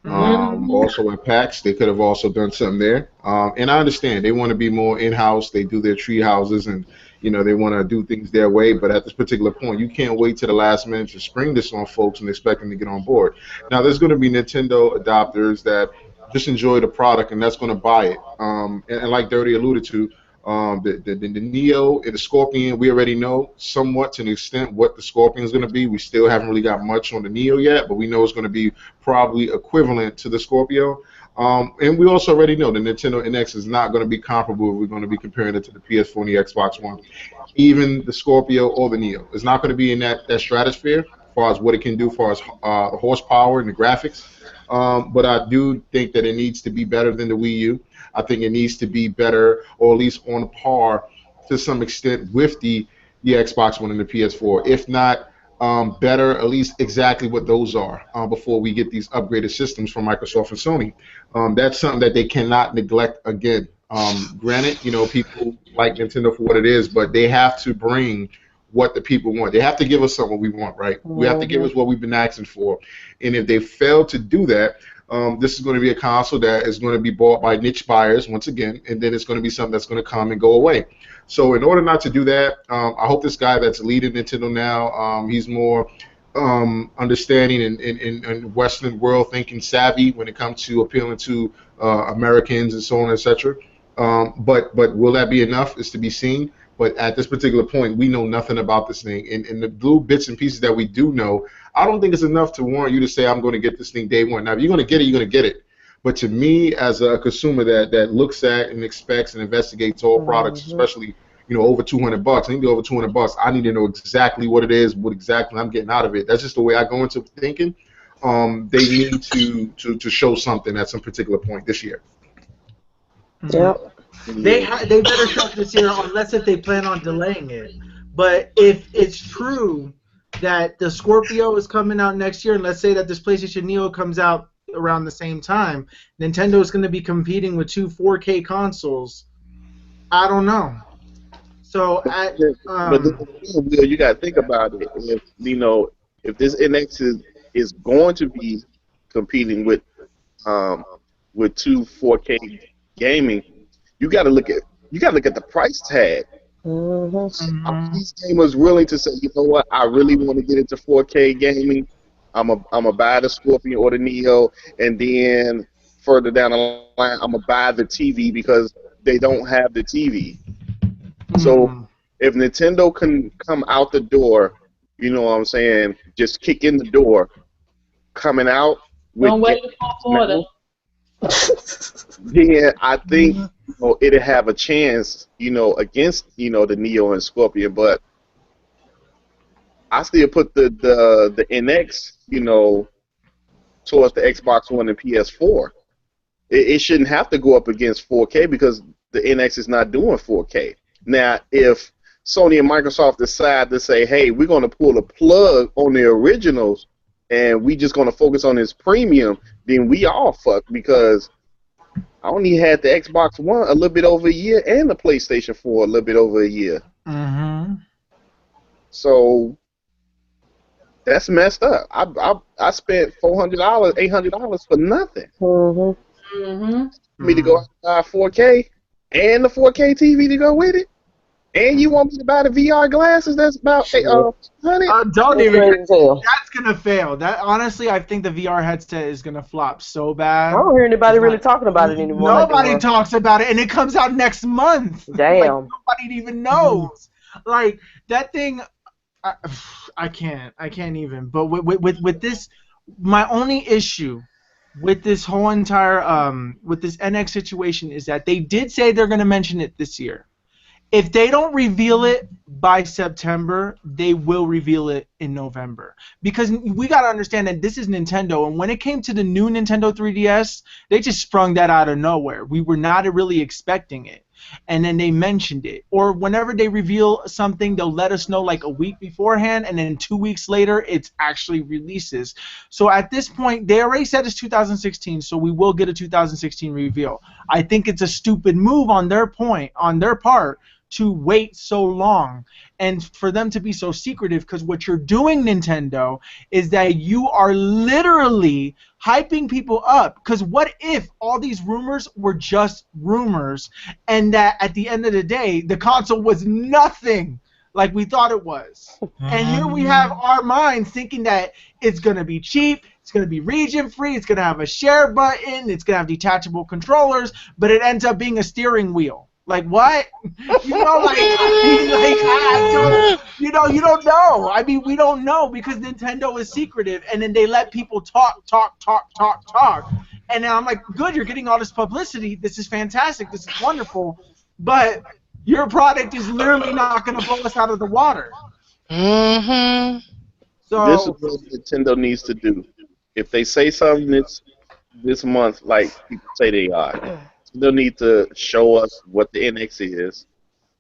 S6: Also at PAX, they could have also done something there. And I understand they want to be more in-house. They do their tree houses, and they want to do things their way. But at this particular point, you can't wait to the last minute to spring this on folks and expect them to get on board. Now, there's going to be Nintendo adopters that just enjoy the product and that's going to buy it. And like Dirty alluded to, the Neo and the Scorpion, we already know somewhat to an extent what the Scorpion is going to be. We still haven't really got much on the Neo yet, but we know it's going to be probably equivalent to the Scorpio. And we also already know the Nintendo NX is not going to be comparable if we're going to be comparing it to the PS4 and the Xbox One. Even the Scorpio or the Neo is not going to be in that stratosphere as far as what it can do as far as the horsepower and the graphics. But I do think that it needs to be better than the Wii U. I think it needs to be better, or at least on par to some extent with the Xbox One and the PS4. If not better, at least exactly what those are before we get these upgraded systems from Microsoft and Sony. That's something that they cannot neglect again. Granted, people like Nintendo for what it is, but they have to bring what the people want. They have to give us something we want, right? We have to give us what we've been asking for. And if they fail to do that, this is going to be a console that is going to be bought by niche buyers once again, and then it's going to be something that's going to come and go away. So in order not to do that, I hope this guy that's leading Nintendo now, he's more understanding and Western world thinking savvy when it comes to appealing to Americans and so on, etc. But will that be enough is to be seen. But at this particular point, we know nothing about this thing. And the little bits and pieces that we do know, I don't think it's enough to warrant you to say, I'm going to get this thing day one. Now, if you're going to get it, you're going to get it. But to me, as a consumer that looks at and expects and investigates all products, especially, over $200, anything over $200, I need to know exactly what it is, what exactly I'm getting out of it. That's just the way I go into thinking. They need to show something at some particular point this year.
S3: Yep. They better show this year unless if they plan on delaying it. But if it's true that the Scorpio is coming out next year, and let's say that this PlayStation Neo comes out around the same time, Nintendo is going to be competing with two 4K consoles. I don't know. So,
S7: but you got to think about it. If this NX is going to be competing with two 4K gaming, you got to look at the price tag. These gamers willing to say, you know what, I really want to get into 4K gaming. I'm a buy the Scorpion or the Neo, and then further down the line, I'm gonna buy the TV because they don't have the TV. So if Nintendo can come out the door, you know what I'm saying, just kick in the door, coming out with then I think it'll have a chance, against the Neo and Scorpion. But I still put the NX, towards the Xbox One and PS4. It shouldn't have to go up against 4K because the NX is not doing 4K. Now, if Sony and Microsoft decide to say, hey, we're going to pull the plug on the originals and we just going to focus on this premium, then we all fucked because I only had the Xbox One a little bit over a year and the PlayStation 4 a little bit over a year. So that's messed up. I spent $400, $800 for nothing. For me to go out and buy 4K and the 4K TV to go with it. And you want me to buy the VR glasses? That's about $100.
S3: Don't even. That's gonna fail. That honestly, I think the VR headset is gonna flop so bad.
S2: I don't hear anybody really talking about it anymore.
S3: Nobody talks about it, and it comes out next month.
S2: Damn.
S3: Like, nobody even knows. Like that thing, I can't even. But with this, my only issue with this whole entire with this NX situation is that they did say they're gonna mention it this year. If they don't reveal it by September, they will reveal it in November. Because we got to understand that this is Nintendo, and when it came to the new Nintendo 3DS, they just sprung that out of nowhere. We were not really expecting it. and then they mentioned it. Or whenever they reveal something, they'll let us know like a week beforehand, and then 2 weeks later, it's actually releases. So at this point, they already said it's 2016, so we will get a 2016 reveal. I think it's a stupid move on their part, to wait so long and for them to be so secretive, because what you're doing, Nintendo, is that you are literally hyping people up. Because what if all these rumors were just rumors, and that at the end of the day the console was nothing like we thought it was? And here we have our minds thinking that it's going to be cheap, it's going to be region free, it's going to have a share button, it's going to have detachable controllers, but it ends up being a steering wheel. Like, what? You know, you don't know. I mean, we don't know because Nintendo is secretive, and then they let people talk. And then I'm like, good, you're getting all this publicity. This is fantastic. This is wonderful. But your product is literally not going to blow us out of the water.
S5: Mm-hmm.
S3: So
S7: this is what Nintendo needs to do. If they say something this month, like people say they are, they'll need to show us what the NX is.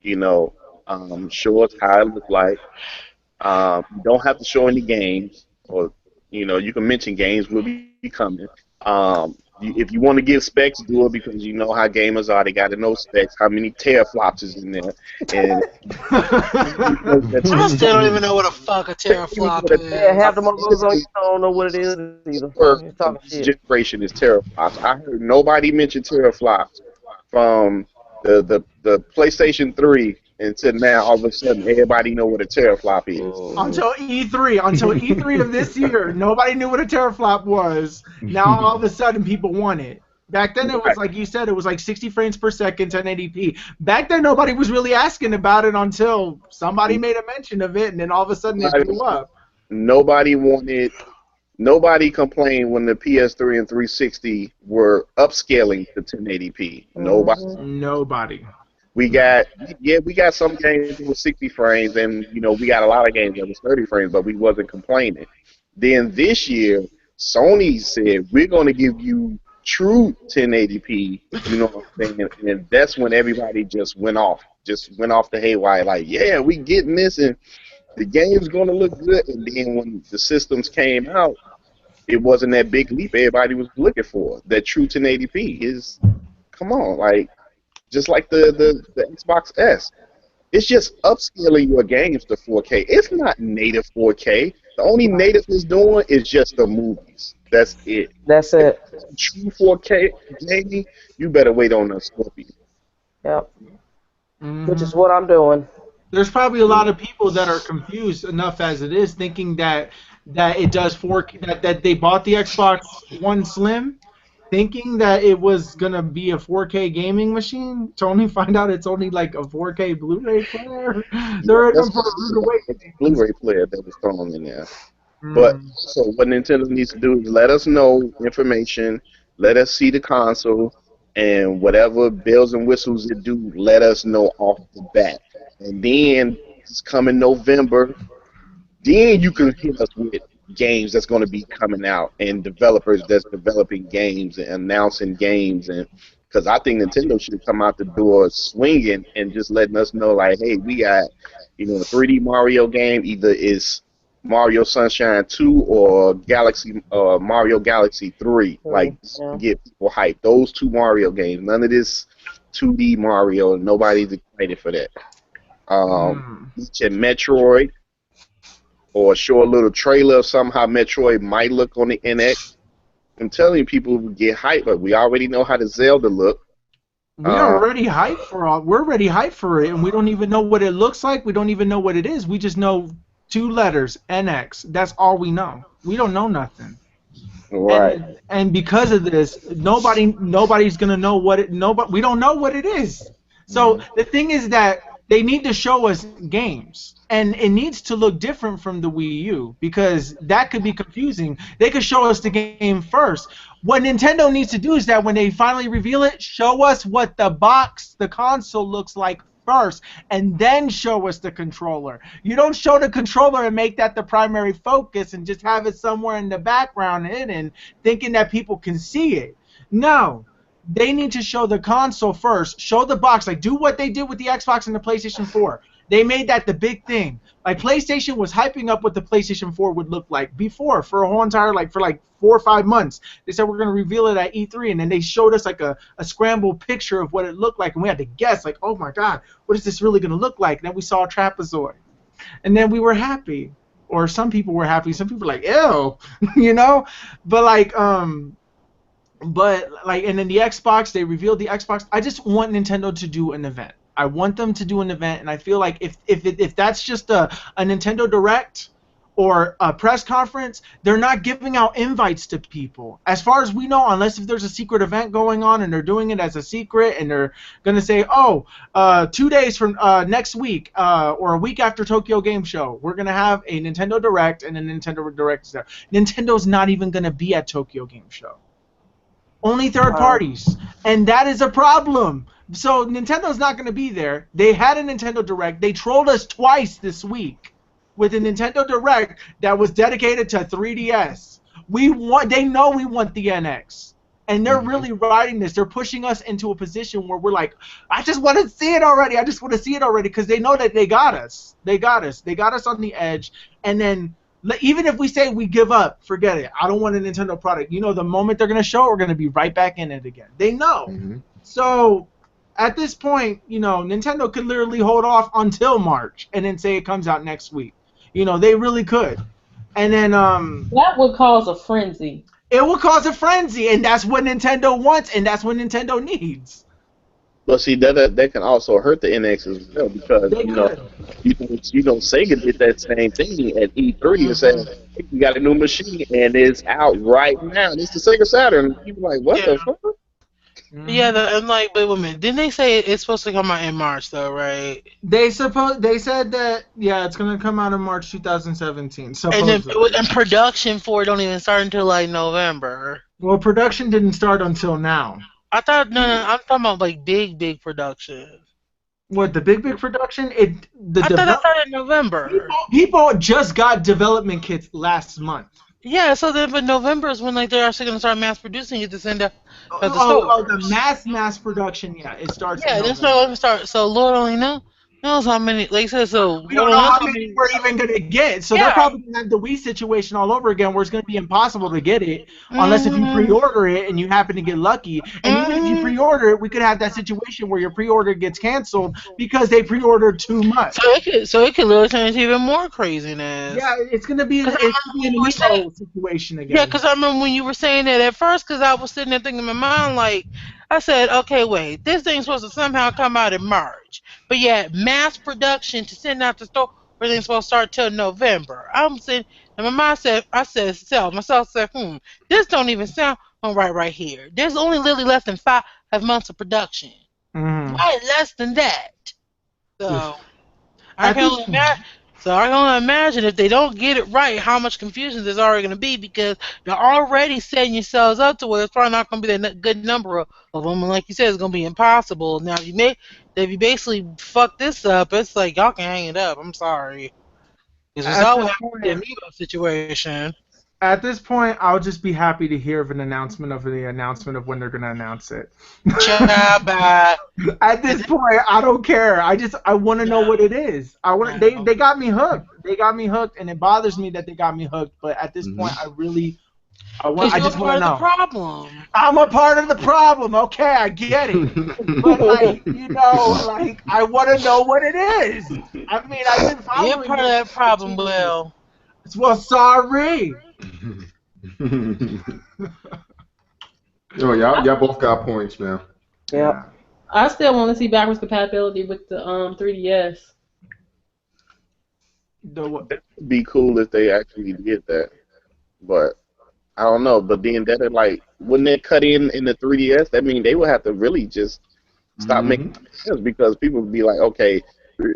S7: You know, show us how it looks like. You don't have to show any games, or you can mention games will be coming. If you want to give specs, do it because you know how gamers are. They got to know specs. How many teraflops is in there? And
S5: I still don't even know what a fuck a teraflop is.
S2: Yeah, half the motherfuckers on you don't know what it is either.
S7: This generation is teraflops. I heard nobody mention teraflops from the PlayStation 3 until now. All of a sudden, everybody know what a teraflop is.
S3: Until E3 of this year, nobody knew what a teraflop was. Now all of a sudden, people want it. Back then, it was like you said, it was like 60 frames per second, 1080p. Back then, nobody was really asking about it until somebody made a mention of it, and then all of a sudden, it blew up.
S7: Nobody complained when the PS3 and 360 were upscaling to 1080p.
S3: Nobody.
S7: We got some games with 60 frames, and we got a lot of games that was 30 frames, but we wasn't complaining. Then this year, Sony said we're going to give you true 1080p. You know what I'm saying? And that's when everybody just went off the haywire. Like, yeah, we getting this, and the game's going to look good. And then when the systems came out, it wasn't that big leap everybody was looking for. That true 1080p is, come on, like. Just like the Xbox S. It's just upscaling your games to 4K. It's not native 4K. The only native it's doing is just the movies. That's it.
S2: That's it.
S7: True 4K gaming, you better wait on the Scorpion.
S2: Yep. Which is what I'm doing.
S3: There's probably a lot of people that are confused enough as it is, thinking that it does 4K, that they bought the Xbox One Slim, thinking that it was gonna be a 4K gaming machine, to only find out it's only like a 4K Blu-ray player. They're
S7: That's the Blu-ray player that was thrown in there. But so what Nintendo needs to do is let us know information, let us see the console, and whatever bells and whistles it do, let us know off the bat. And then it's coming November. Then you can hit us with games that's going to be coming out and developers that's developing games and announcing games, and because I think Nintendo should come out the door swinging and just letting us know, like, hey, we got a 3D Mario game, either it's Mario Sunshine 2 or Mario Galaxy 3, like get people hyped. Those two Mario games, none of this 2D Mario, nobody's excited for that. Metroid, or show a little trailer of somehow Metroid might look on the NX. I'm telling you, people get hyped, but we already know how the Zelda look.
S3: We're already hyped for it, and we don't even know what it looks like. We don't even know what it is. We just know 2 letters, NX. That's all we know. We don't know nothing.
S7: Right.
S3: And because of this, nobody's gonna know what it. We don't know what it is. So the thing is that they need to show us games. And it needs to look different from the Wii U, because that could be confusing. They could show us the game first. What Nintendo needs to do is that when they finally reveal it, show us what the console looks like first, and then show us the controller. You don't show the controller and make that the primary focus and just have it somewhere in the background hidden, thinking that people can see it. No. they need to show the console first, show the box, like do what they did with the Xbox and the PlayStation 4. They made that the big thing. Like PlayStation was hyping up what the PlayStation 4 would look like before for a whole entire for 4 or 5 months. They said we're gonna reveal it at E3, and then they showed us like a scrambled picture of what it looked like, and we had to guess like, oh my god, what is this really gonna look like? And then we saw a trapezoid, and then we were happy, or some people were happy. Some people were like, ew, you know, but and then the Xbox, they revealed the Xbox. I just want Nintendo to do an event. I want them to do an event, and I feel like if that's just a Nintendo Direct or a press conference, they're not giving out invites to people. As far as we know, unless if there's a secret event going on and they're doing it as a secret and they're going to say, 2 days from next week or a week after Tokyo Game Show, we're going to have a Nintendo Direct and a Nintendo Direct is there. Nintendo's not even going to be at Tokyo Game Show. Only third parties, and that is a problem. So Nintendo's not going to be there. They had a Nintendo Direct. They trolled us twice this week with a Nintendo Direct that was dedicated to 3DS. They know we want the NX, and they're really riding this. They're pushing us into a position where we're like, I just want to see it already. I just want to see it already, because they know that they got us. They got us on the edge, and then even if we say we give up, forget it. I don't want a Nintendo product. You know, the moment they're going to show it, we're going to be right back in it again. They know. So at this point, you know, Nintendo could literally hold off until March and then say it comes out next week. You know, they really could. And then
S1: that would cause a frenzy.
S3: It will cause a frenzy, and that's what Nintendo wants, and that's what Nintendo needs.
S7: But see, that can also hurt the NX as well, because you know Sega did that same thing at E3 and said, hey, we got a new machine and it's out right now. It's the Sega Saturn. People are like, what the fuck?
S5: Yeah, and like, wait a minute. Didn't they say it's supposed to come out in March though, right?
S3: They said that it's gonna come out in March 2017.
S5: And production for it don't even start until like November.
S3: Well, production didn't start until now.
S5: I thought I'm talking about like big production.
S3: What, the big production?
S5: I thought it started in November.
S3: People just got development kits last month.
S5: Yeah, so then, but November is when like they're actually gonna start mass producing it to send out at the
S3: store. The mass production, it starts.
S5: Yeah, that's not gonna start. So Lord only knows how many. Like I said, so
S3: we don't know how many we're even gonna get. So they're probably gonna have the Wii situation all over again, where it's gonna be impossible to get it unless if you pre-order it and you happen to get lucky. And even if you pre-order it, we could have that situation where your pre-order gets canceled because they pre-ordered too much.
S5: So it could literally turn into even more craziness.
S3: Yeah, it's gonna be an Amiibo situation again.
S5: Yeah, because I remember when you were saying that at first, because I was sitting there thinking in my mind, like, I said, okay, wait, this thing's supposed to somehow come out in March, but yet mass production to send out the store, everything's supposed to start till November. I'm sitting, and my mind said, myself said, this don't even sound right here. There's only literally less than 5 months of production. Why less than that? So I can only imagine if they don't get it right, how much confusion there's already going to be, because they're already setting yourselves up to where it's probably not going to be a good number of them. And like you said, it's going to be impossible. Now, if you basically fuck this up, it's like y'all can hang it up. I'm sorry. Because it's always the Amiibo situation.
S3: At this point, I'll just be happy to hear of an announcement of when they're going to announce it. At this point, I don't care. I want to know what it is. They got me hooked. They got me hooked, and it bothers me that they got me hooked. But at this point, I just want to know.
S5: Problem.
S3: I'm a part of the problem. Okay, I get it. But I want to know what it is. I mean, I've been following.
S5: You're part of that problem, Will.
S3: Well, sorry.
S6: Y'all both got points, man.
S2: Yeah.
S1: I still want to see backwards compatibility with the 3DS.
S7: It'd be cool if they actually did that, but I don't know. But then that wouldn't it cut in the 3DS? That means they would have to really just stop making sense, because people would be like, okay,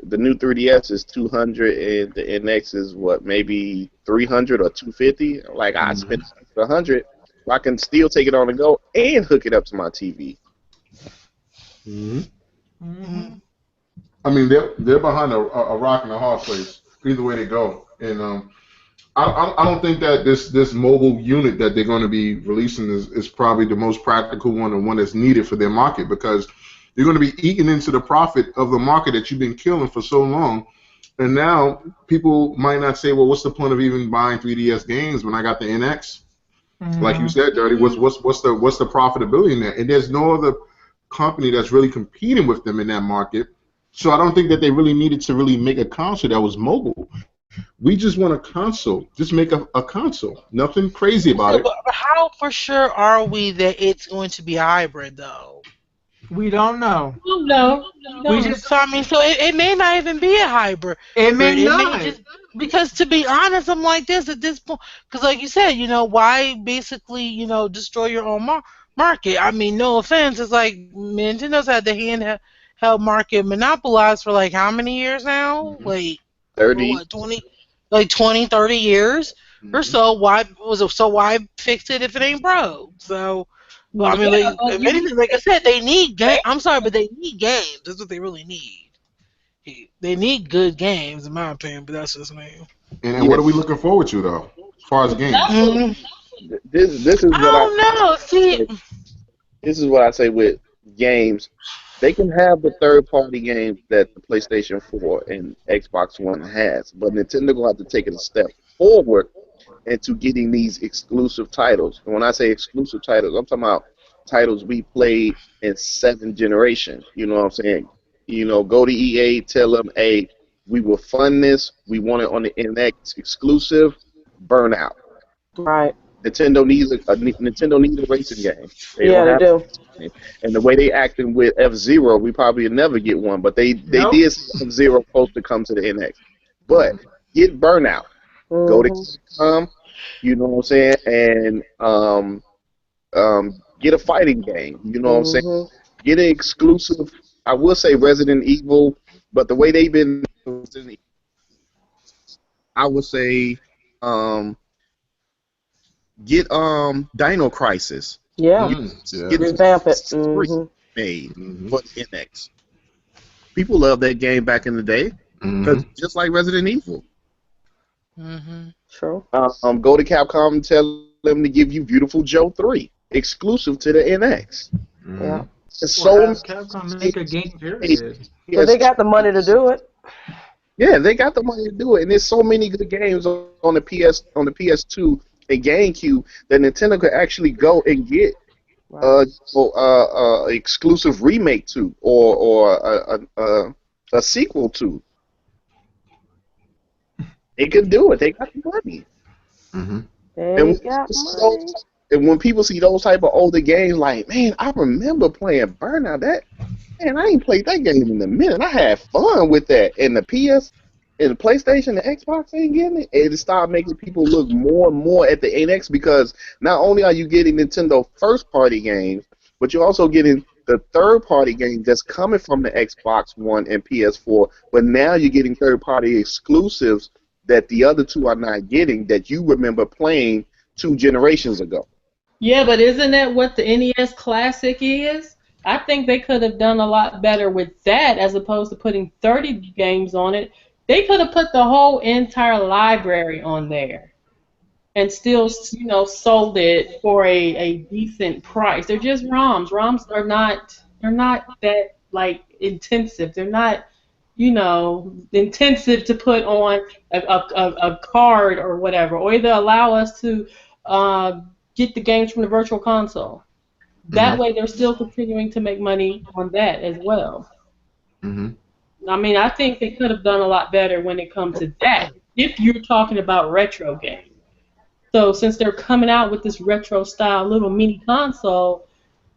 S7: the new 3DS is $200 and the NX is what, maybe $300 or $250. Like I spent $100, I can still take it on the go and hook it up to my TV.
S6: I mean, they're behind a rock and a hard place. Either way they go, and I don't think that this mobile unit that they're going to be releasing is probably the most practical one and one that's needed for their market, because you're going to be eating into the profit of the market that you've been killing for so long. And now people might not say, well, what's the point of even buying 3DS games when I got the NX? Like you said, Dirty, what's the profitability in that? And there's no other company that's really competing with them in that market. So I don't think that they really needed to really make a console that was mobile. We just want a console. Just make a console. Nothing crazy about it.
S5: But how for sure are we that it's going to be a hybrid, though?
S3: We don't know.
S1: No,
S3: We just.
S5: So I mean, so it may not even be a hybrid.
S3: It may
S5: It may
S3: not.
S5: just because, to be honest, I'm like this at this point. Because, like you said, why basically, destroy your own market? I mean, no offense, it's like Nintendo's had the handheld market monopolized for like how many years now? Like
S7: 30.
S5: 20, like 20, 30 years or so. Why fix it if it ain't broke? So. Well, I mean, if anything, like I said, they need game. I'm sorry, but they need games. That's what they really need. They need good games, in my opinion. But that's just me.
S6: And what are we looking forward to, though, as far as games?
S7: This is
S5: I
S7: what
S5: don't know. See,
S7: this is what I say with games. They can have the third-party games that the PlayStation 4 and Xbox One has, but Nintendo gonna have to take it a step forward into getting these exclusive titles. And when I say exclusive titles, I'm talking about titles we played in 7th generation. You know what I'm saying? Go to EA, tell them, hey, we will fund this. We want it on the NX exclusive. Burnout.
S2: Right.
S7: Nintendo needs a racing game. They
S2: do.
S7: And the way they acting with F-Zero, we probably never get one. But they did see F-Zero supposed to come to the NX. But get Burnout. Go to Capcom, you know what I'm saying, and get a fighting game. You know what I'm saying. Get an exclusive. I will say Resident Evil, but the way they've been, I would say, get Dino Crisis.
S2: Yeah.
S7: Get
S2: Revamp it.
S7: Made for the NX. People love that game back in the day, because just like Resident Evil.
S2: True.
S7: Go to Capcom and tell them to give you Beautiful Joe 3 exclusive to the NX.
S2: Yeah.
S3: Capcom make a game period.
S2: So they got the money to do it.
S7: Yeah, they got the money to do it, and there's so many good games on the PS2 and GameCube that Nintendo could actually go and get exclusive remake to or a sequel to. They could do it. They got the money. And when people see those type of older games, like, man, I remember playing Burnout. I ain't played that game in a minute. I had fun with that. And the PS, and the PlayStation, the Xbox ain't getting it. It started making people look more and more at the NX, because not only are you getting Nintendo first-party games, but you're also getting the third-party games that's coming from the Xbox One and PS4. But now you're getting third-party exclusives that the other two are not getting, that you remember playing 2 generations ago.
S1: Yeah, but isn't that what the NES Classic is? I think they could have done a lot better with that as opposed to putting 30 games on it. They could have put the whole entire library on there and still, sold it for a decent price. They're just ROMs. ROMs are not that like intensive. They're not, intensive to put on a card or whatever, or either allow us to get the games from the virtual console. That way, they're still continuing to make money on that as well. I mean, I think they could have done a lot better when it comes to that, if you're talking about retro games. So since they're coming out with this retro-style little mini console,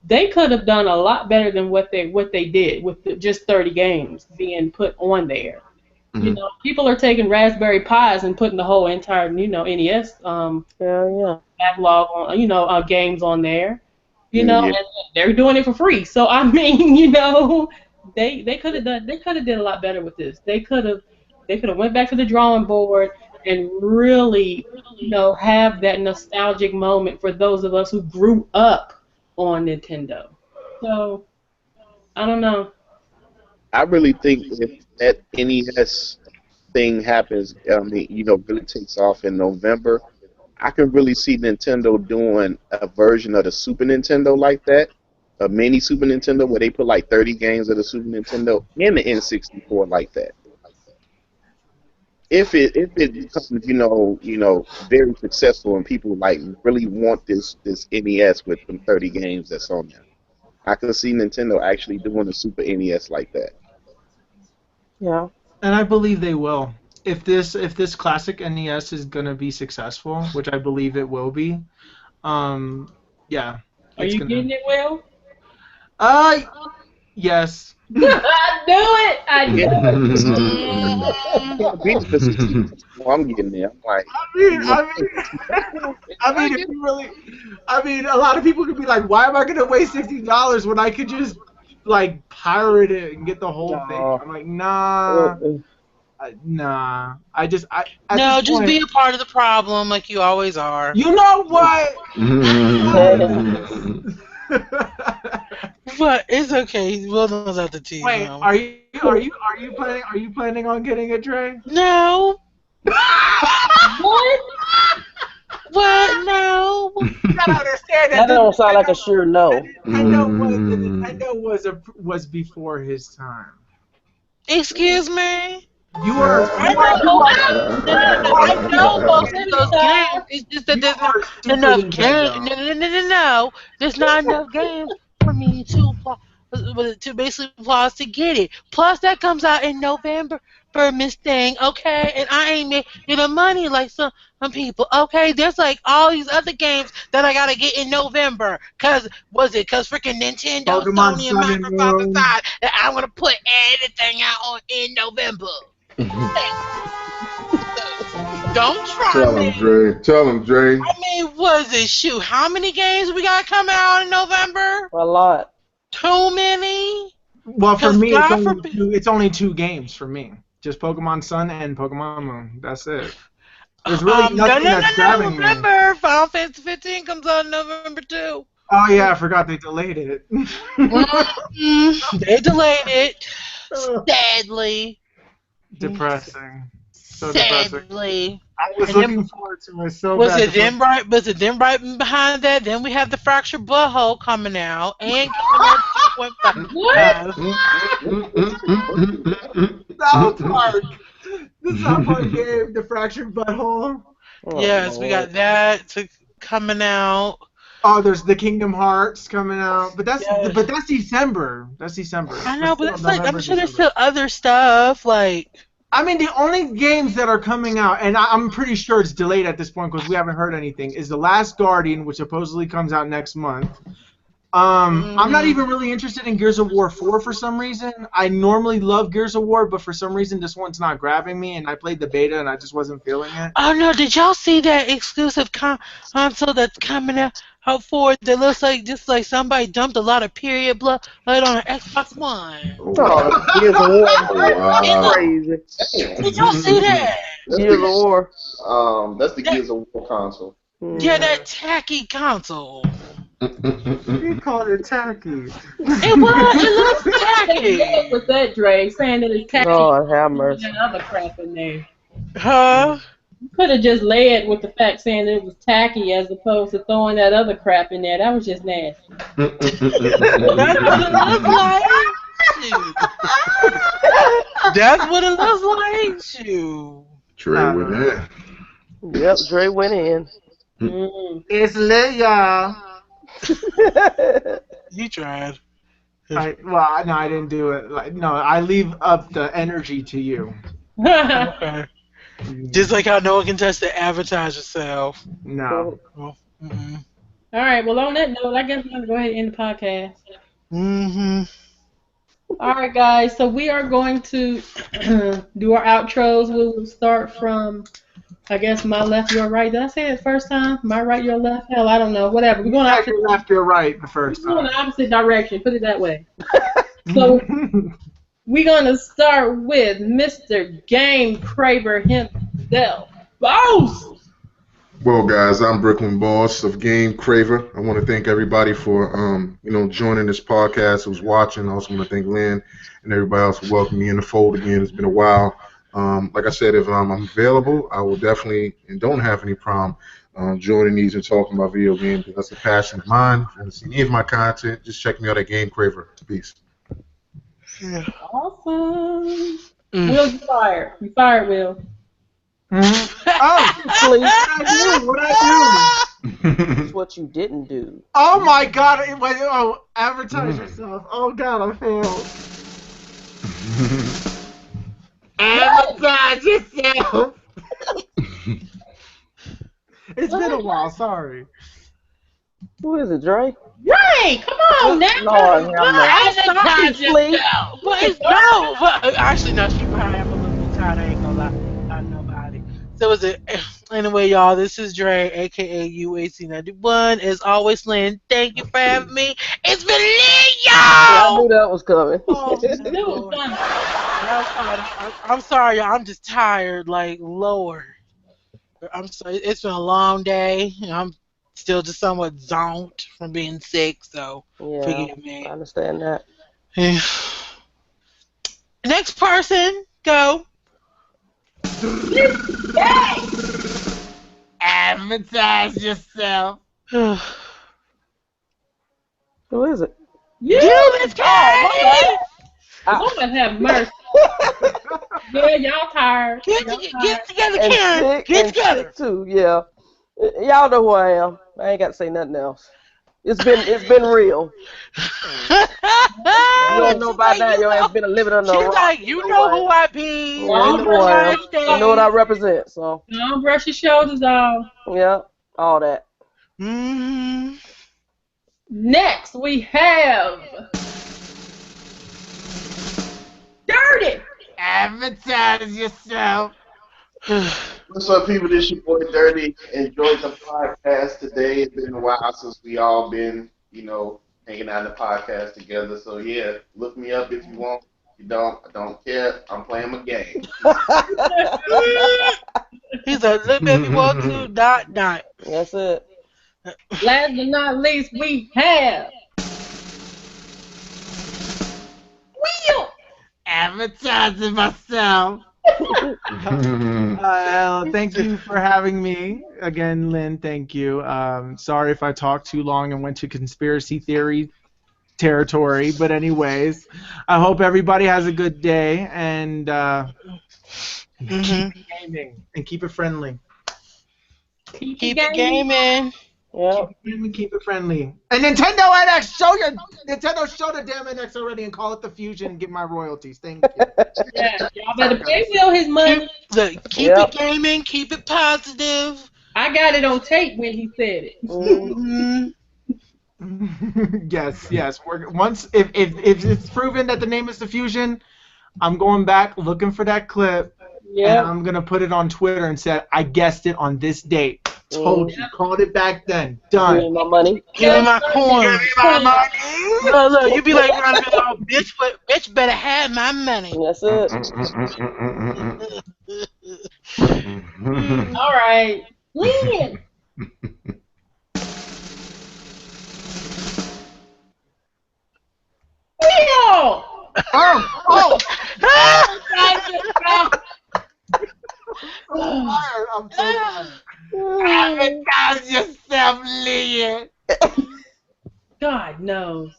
S1: they could have done a lot better than what they did with just 30 games being put on there. People are taking Raspberry Pis and putting the whole entire, NES backlog on, games on there. And they're doing it for free. So I mean, they could have did a lot better with this. They could have went back to the drawing board and really, have that nostalgic moment for those of us who grew up on Nintendo. So I don't know.
S7: I really think if that NES thing happens, really takes off in November, I can really see Nintendo doing a version of the Super Nintendo like that, a mini Super Nintendo where they put like 30 games of the Super Nintendo in the N64 like that. If it becomes very successful and people like really want this NES with them 30 games that's on there, I can see Nintendo actually doing a Super NES like that.
S2: Yeah.
S3: And I believe they will. If this classic NES is gonna be successful, which I believe it will be, yeah.
S1: Are
S3: It's
S1: you
S3: gonna.
S1: getting it, Will?
S3: Uh, yes.
S1: I knew it. I
S7: Yeah,
S1: knew it.
S7: yeah, beat the 64. I'm getting there. I'm like,
S3: I mean,
S7: you want
S3: I
S7: to play
S3: mean,
S7: 64?
S3: I
S7: I
S3: mean, if
S7: get it.
S3: you really, I mean, a lot of people could be like, "Why am I gonna waste $60 when I could just like pirate it and get the whole thing?"
S2: No.
S3: I'm like, nah, nah. I at this
S5: No, just
S3: point,
S5: be a part of the problem like you always are.
S3: you know what?
S5: But it's okay. Will knows how to tease
S3: Wait,
S5: him.
S3: are you planning on getting it, Trey?
S5: No.
S1: What?
S5: What? No.
S3: You gotta understand
S2: That
S3: that the
S2: don't sound like a sure no.
S3: Nintendo was before his time.
S5: Excuse me.
S3: You are
S5: I know. No. I know most of those games. It's just that
S3: you
S5: there's not
S3: are Super
S5: enough game.
S3: Nintendo.
S5: No. There's not enough games for me to basically plus to get it. Plus that comes out in November for Miss Thing, okay? And I ain't making the money like some people, okay? There's like all these other games that I gotta get in November. Cause freaking Nintendo,
S3: Pokemon
S5: Sony, and
S3: Sun and
S5: Microsoft
S3: Moon.
S5: decide that I'm gonna put everything out in November. Don't try
S6: Tell him,
S5: me.
S6: Dre. Tell him, Dre.
S5: I mean, what is it? Shoot, how many games we got coming out in November?
S2: A lot.
S5: Too many?
S3: Well, for
S5: Because
S3: me,
S5: God forbid.
S3: it's only two games for me. Just Pokemon Sun and Pokemon Moon. That's it. There's really
S5: No.
S3: nothing that's grabbing me.
S5: Remember, Final Fantasy 15 comes out in November too.
S3: Oh yeah, I forgot they delayed it.
S5: They delayed it. Sadly.
S3: Depressing. So depressing.
S5: Sadly.
S3: I was
S5: And then-
S3: looking forward to it so
S5: Was
S3: bad.
S5: it them right? Was it them right behind that? Then we have the fractured butthole coming out and coming out 2.5.
S3: South Park. The South Park game, the fractured butthole.
S5: Yes, we got that coming out.
S3: Oh, there's the Kingdom Hearts coming out, but that's
S5: Yes.
S3: December. That's December.
S5: I know, but
S3: still
S5: it's like I'm
S3: November,
S5: sure there's
S3: December.
S5: still other stuff like.
S3: I mean, the only games that are coming out, and I'm pretty sure it's delayed at this point because we haven't heard anything, is The Last Guardian, which supposedly comes out next month. I'm not even really interested in Gears of War 4 for some reason. I normally love Gears of War, but for some reason this one's not grabbing me, and I played the beta and I just wasn't feeling it.
S5: Oh no! Did y'all see that exclusive console that's coming out for? That looks like just like somebody dumped a lot of period blood on an Xbox One.
S2: Oh,
S7: Gears of War.
S6: Wow.
S7: Crazy.
S4: Damn.
S5: Did y'all see that?
S2: Gears of War.
S4: That's the Gears of War console.
S5: Yeah, that tacky console.
S3: You called it tacky.
S5: It looks tacky.
S1: What was that, Dre? Saying that it's tacky.
S2: Lord have mercy.
S1: And other crap in there.
S5: Huh?
S1: You could have just led with the fact saying that it was tacky as opposed to throwing that other crap in there. That was just nasty.
S5: That's what it looks like. Shoot. That's what it looks like. Shoot.
S6: Trey with that.
S2: Yep, Dre went in.
S3: It's lit, y'all.
S5: You tried.
S3: I didn't do it. I leave up the energy to you.
S5: Okay. Just like how no one can touch the advertise yourself.
S3: No.
S5: Well,
S1: All right, well, on that note, I guess we're going to go ahead and end the podcast. All right, guys, so we are going to do our outros. We will start from, I guess, my left, your right. Did I say it first time? My right, your left? Hell, I don't know. Whatever. We're going
S3: Like your left, your right the first
S1: in
S3: time.
S1: the opposite direction. Put it that way. So we're going to start with Mr. Game Craver himself. Bawse!
S6: Well, guys, I'm Brooklyn Bawse of Game Craver. I want to thank everybody for, joining this podcast, who's watching. I also want to thank Lynn and everybody else for welcoming me in the fold again. It's been a while. Like I said, if I'm available, I will definitely, and don't have any problem joining these and talking about video games, because that's a passion of mine. If you want to see any of my content, just check me out at Game Craver. Peace.
S5: Yeah.
S1: Awesome. Will, you fired. You fired, Will.
S3: Oh, please. What I do?
S2: That's what you didn't do.
S3: Oh my God! Advertise yourself. Oh God, I failed. Advertise yourself. It's been a while. Sorry.
S2: Who is it, Dre?
S1: Right, come on now.
S2: Lord,
S5: Advertise
S2: sleep.
S5: But it's no. But actually, no. She probably have a little bit tired. I ain't gonna lie. Not nobody. So is it? Anyway, y'all. This is Dre, aka UAC91. As always, Lynn. Thank you for having me. It's been lit,
S2: I knew
S5: y'all.
S2: that was coming.
S5: Oh,
S1: It was
S5: Lord.
S1: fun.
S5: I'm sorry, y'all. I'm just tired. Like, Lord. I'm sorry. It's been a long day. I'm still just somewhat zoned from being sick, so
S2: Yeah,
S5: forgive me.
S2: I understand that.
S5: Next person, go.
S3: Advertise yourself.
S5: You,
S2: Who is it?
S5: Miss Kay!
S1: Lord have mercy. Yeah, y'all tired.
S5: Get together,
S2: And
S5: Karen.
S2: sick,
S5: Get
S2: and
S5: together.
S2: sick too. Yeah, y'all know who I am. I ain't got to say nothing else. It's been real. You don't know about that. Your ass been living under a
S5: She's
S2: rock.
S5: like, you know who I be.
S2: Yeah, you know who I am. You know what I represent. So.
S1: Don't brush your shoulders off.
S2: Yeah, all that.
S5: Mm-hmm.
S1: Next, we have Dirty.
S3: Advertise yourself.
S4: What's up, people? This your boy Dirty. Enjoyed the podcast today. It's been a while since we all been, hanging out in the podcast together. So yeah, look me up if you want. If you don't, I don't care. I'm playing my game.
S5: He's a little bit if you want to, dot.
S2: That's it.
S1: Last but not least, we have Will.
S3: Advertising myself. Thank you for having me again, Lynn. Thank you. Sorry if I talked too long and went to conspiracy theory territory, but anyways, I hope everybody has a good day and keep gaming and keep it friendly.
S1: Keep
S5: it gaming.
S2: Yeah.
S3: Keep it friendly. And Nintendo NX, show the damn NX already and call it the Fusion and get my royalties. Thank you.
S1: Yeah, y'all better pay Will his money.
S5: Keep it gaming, keep it positive.
S1: I got it on tape when he said it.
S3: Yes. Once if it's proven that the name is the Fusion, I'm going back looking for that clip. And I'm gonna put it on Twitter and say I guessed it on this date. Told you, called it back then. Done.
S2: Give me my money.
S5: Give me my coin. Give me my money. Look, you be like, oh, bitch better have my money.
S2: That's it.
S1: All right. Lynn. Will.
S3: Oh. I'm so tired. Advertise yourself, Lynn.
S1: God knows.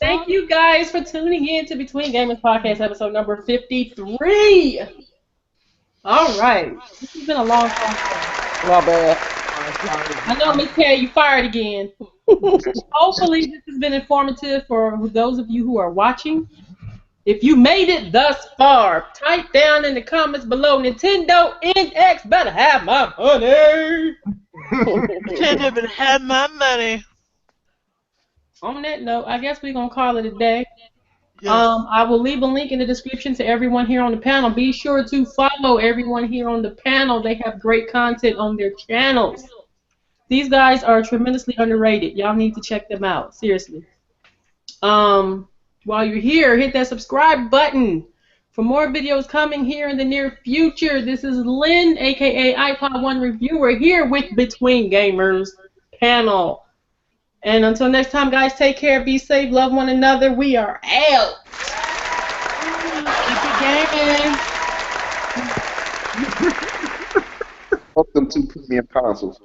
S3: Thank
S1: you guys for tuning in to Between Gamers Podcast, episode number 53. All right. This has been a long time.
S2: My bad.
S1: I know, Miss Kay, you fired again. Hopefully, this has been informative for those of you who are watching. If you made it thus far, type down in the comments below, Nintendo NX better have my money.
S5: Nintendo better have my money.
S1: On that note, I guess we're going to call it a day.
S5: Yes.
S1: I will leave a link in the description to everyone here on the panel. Be sure to follow everyone here on the panel. They have great content on their channels. These guys are tremendously underrated. Y'all need to check them out. Seriously. While you're here, hit that subscribe button for more videos coming here in the near future. This is Lynn, aka iPod One Reviewer, here with Between Gamers panel. And until next time, guys, take care, be safe, love one another. We are out.
S5: Keep it gaming.
S7: Fuck them two premium consoles.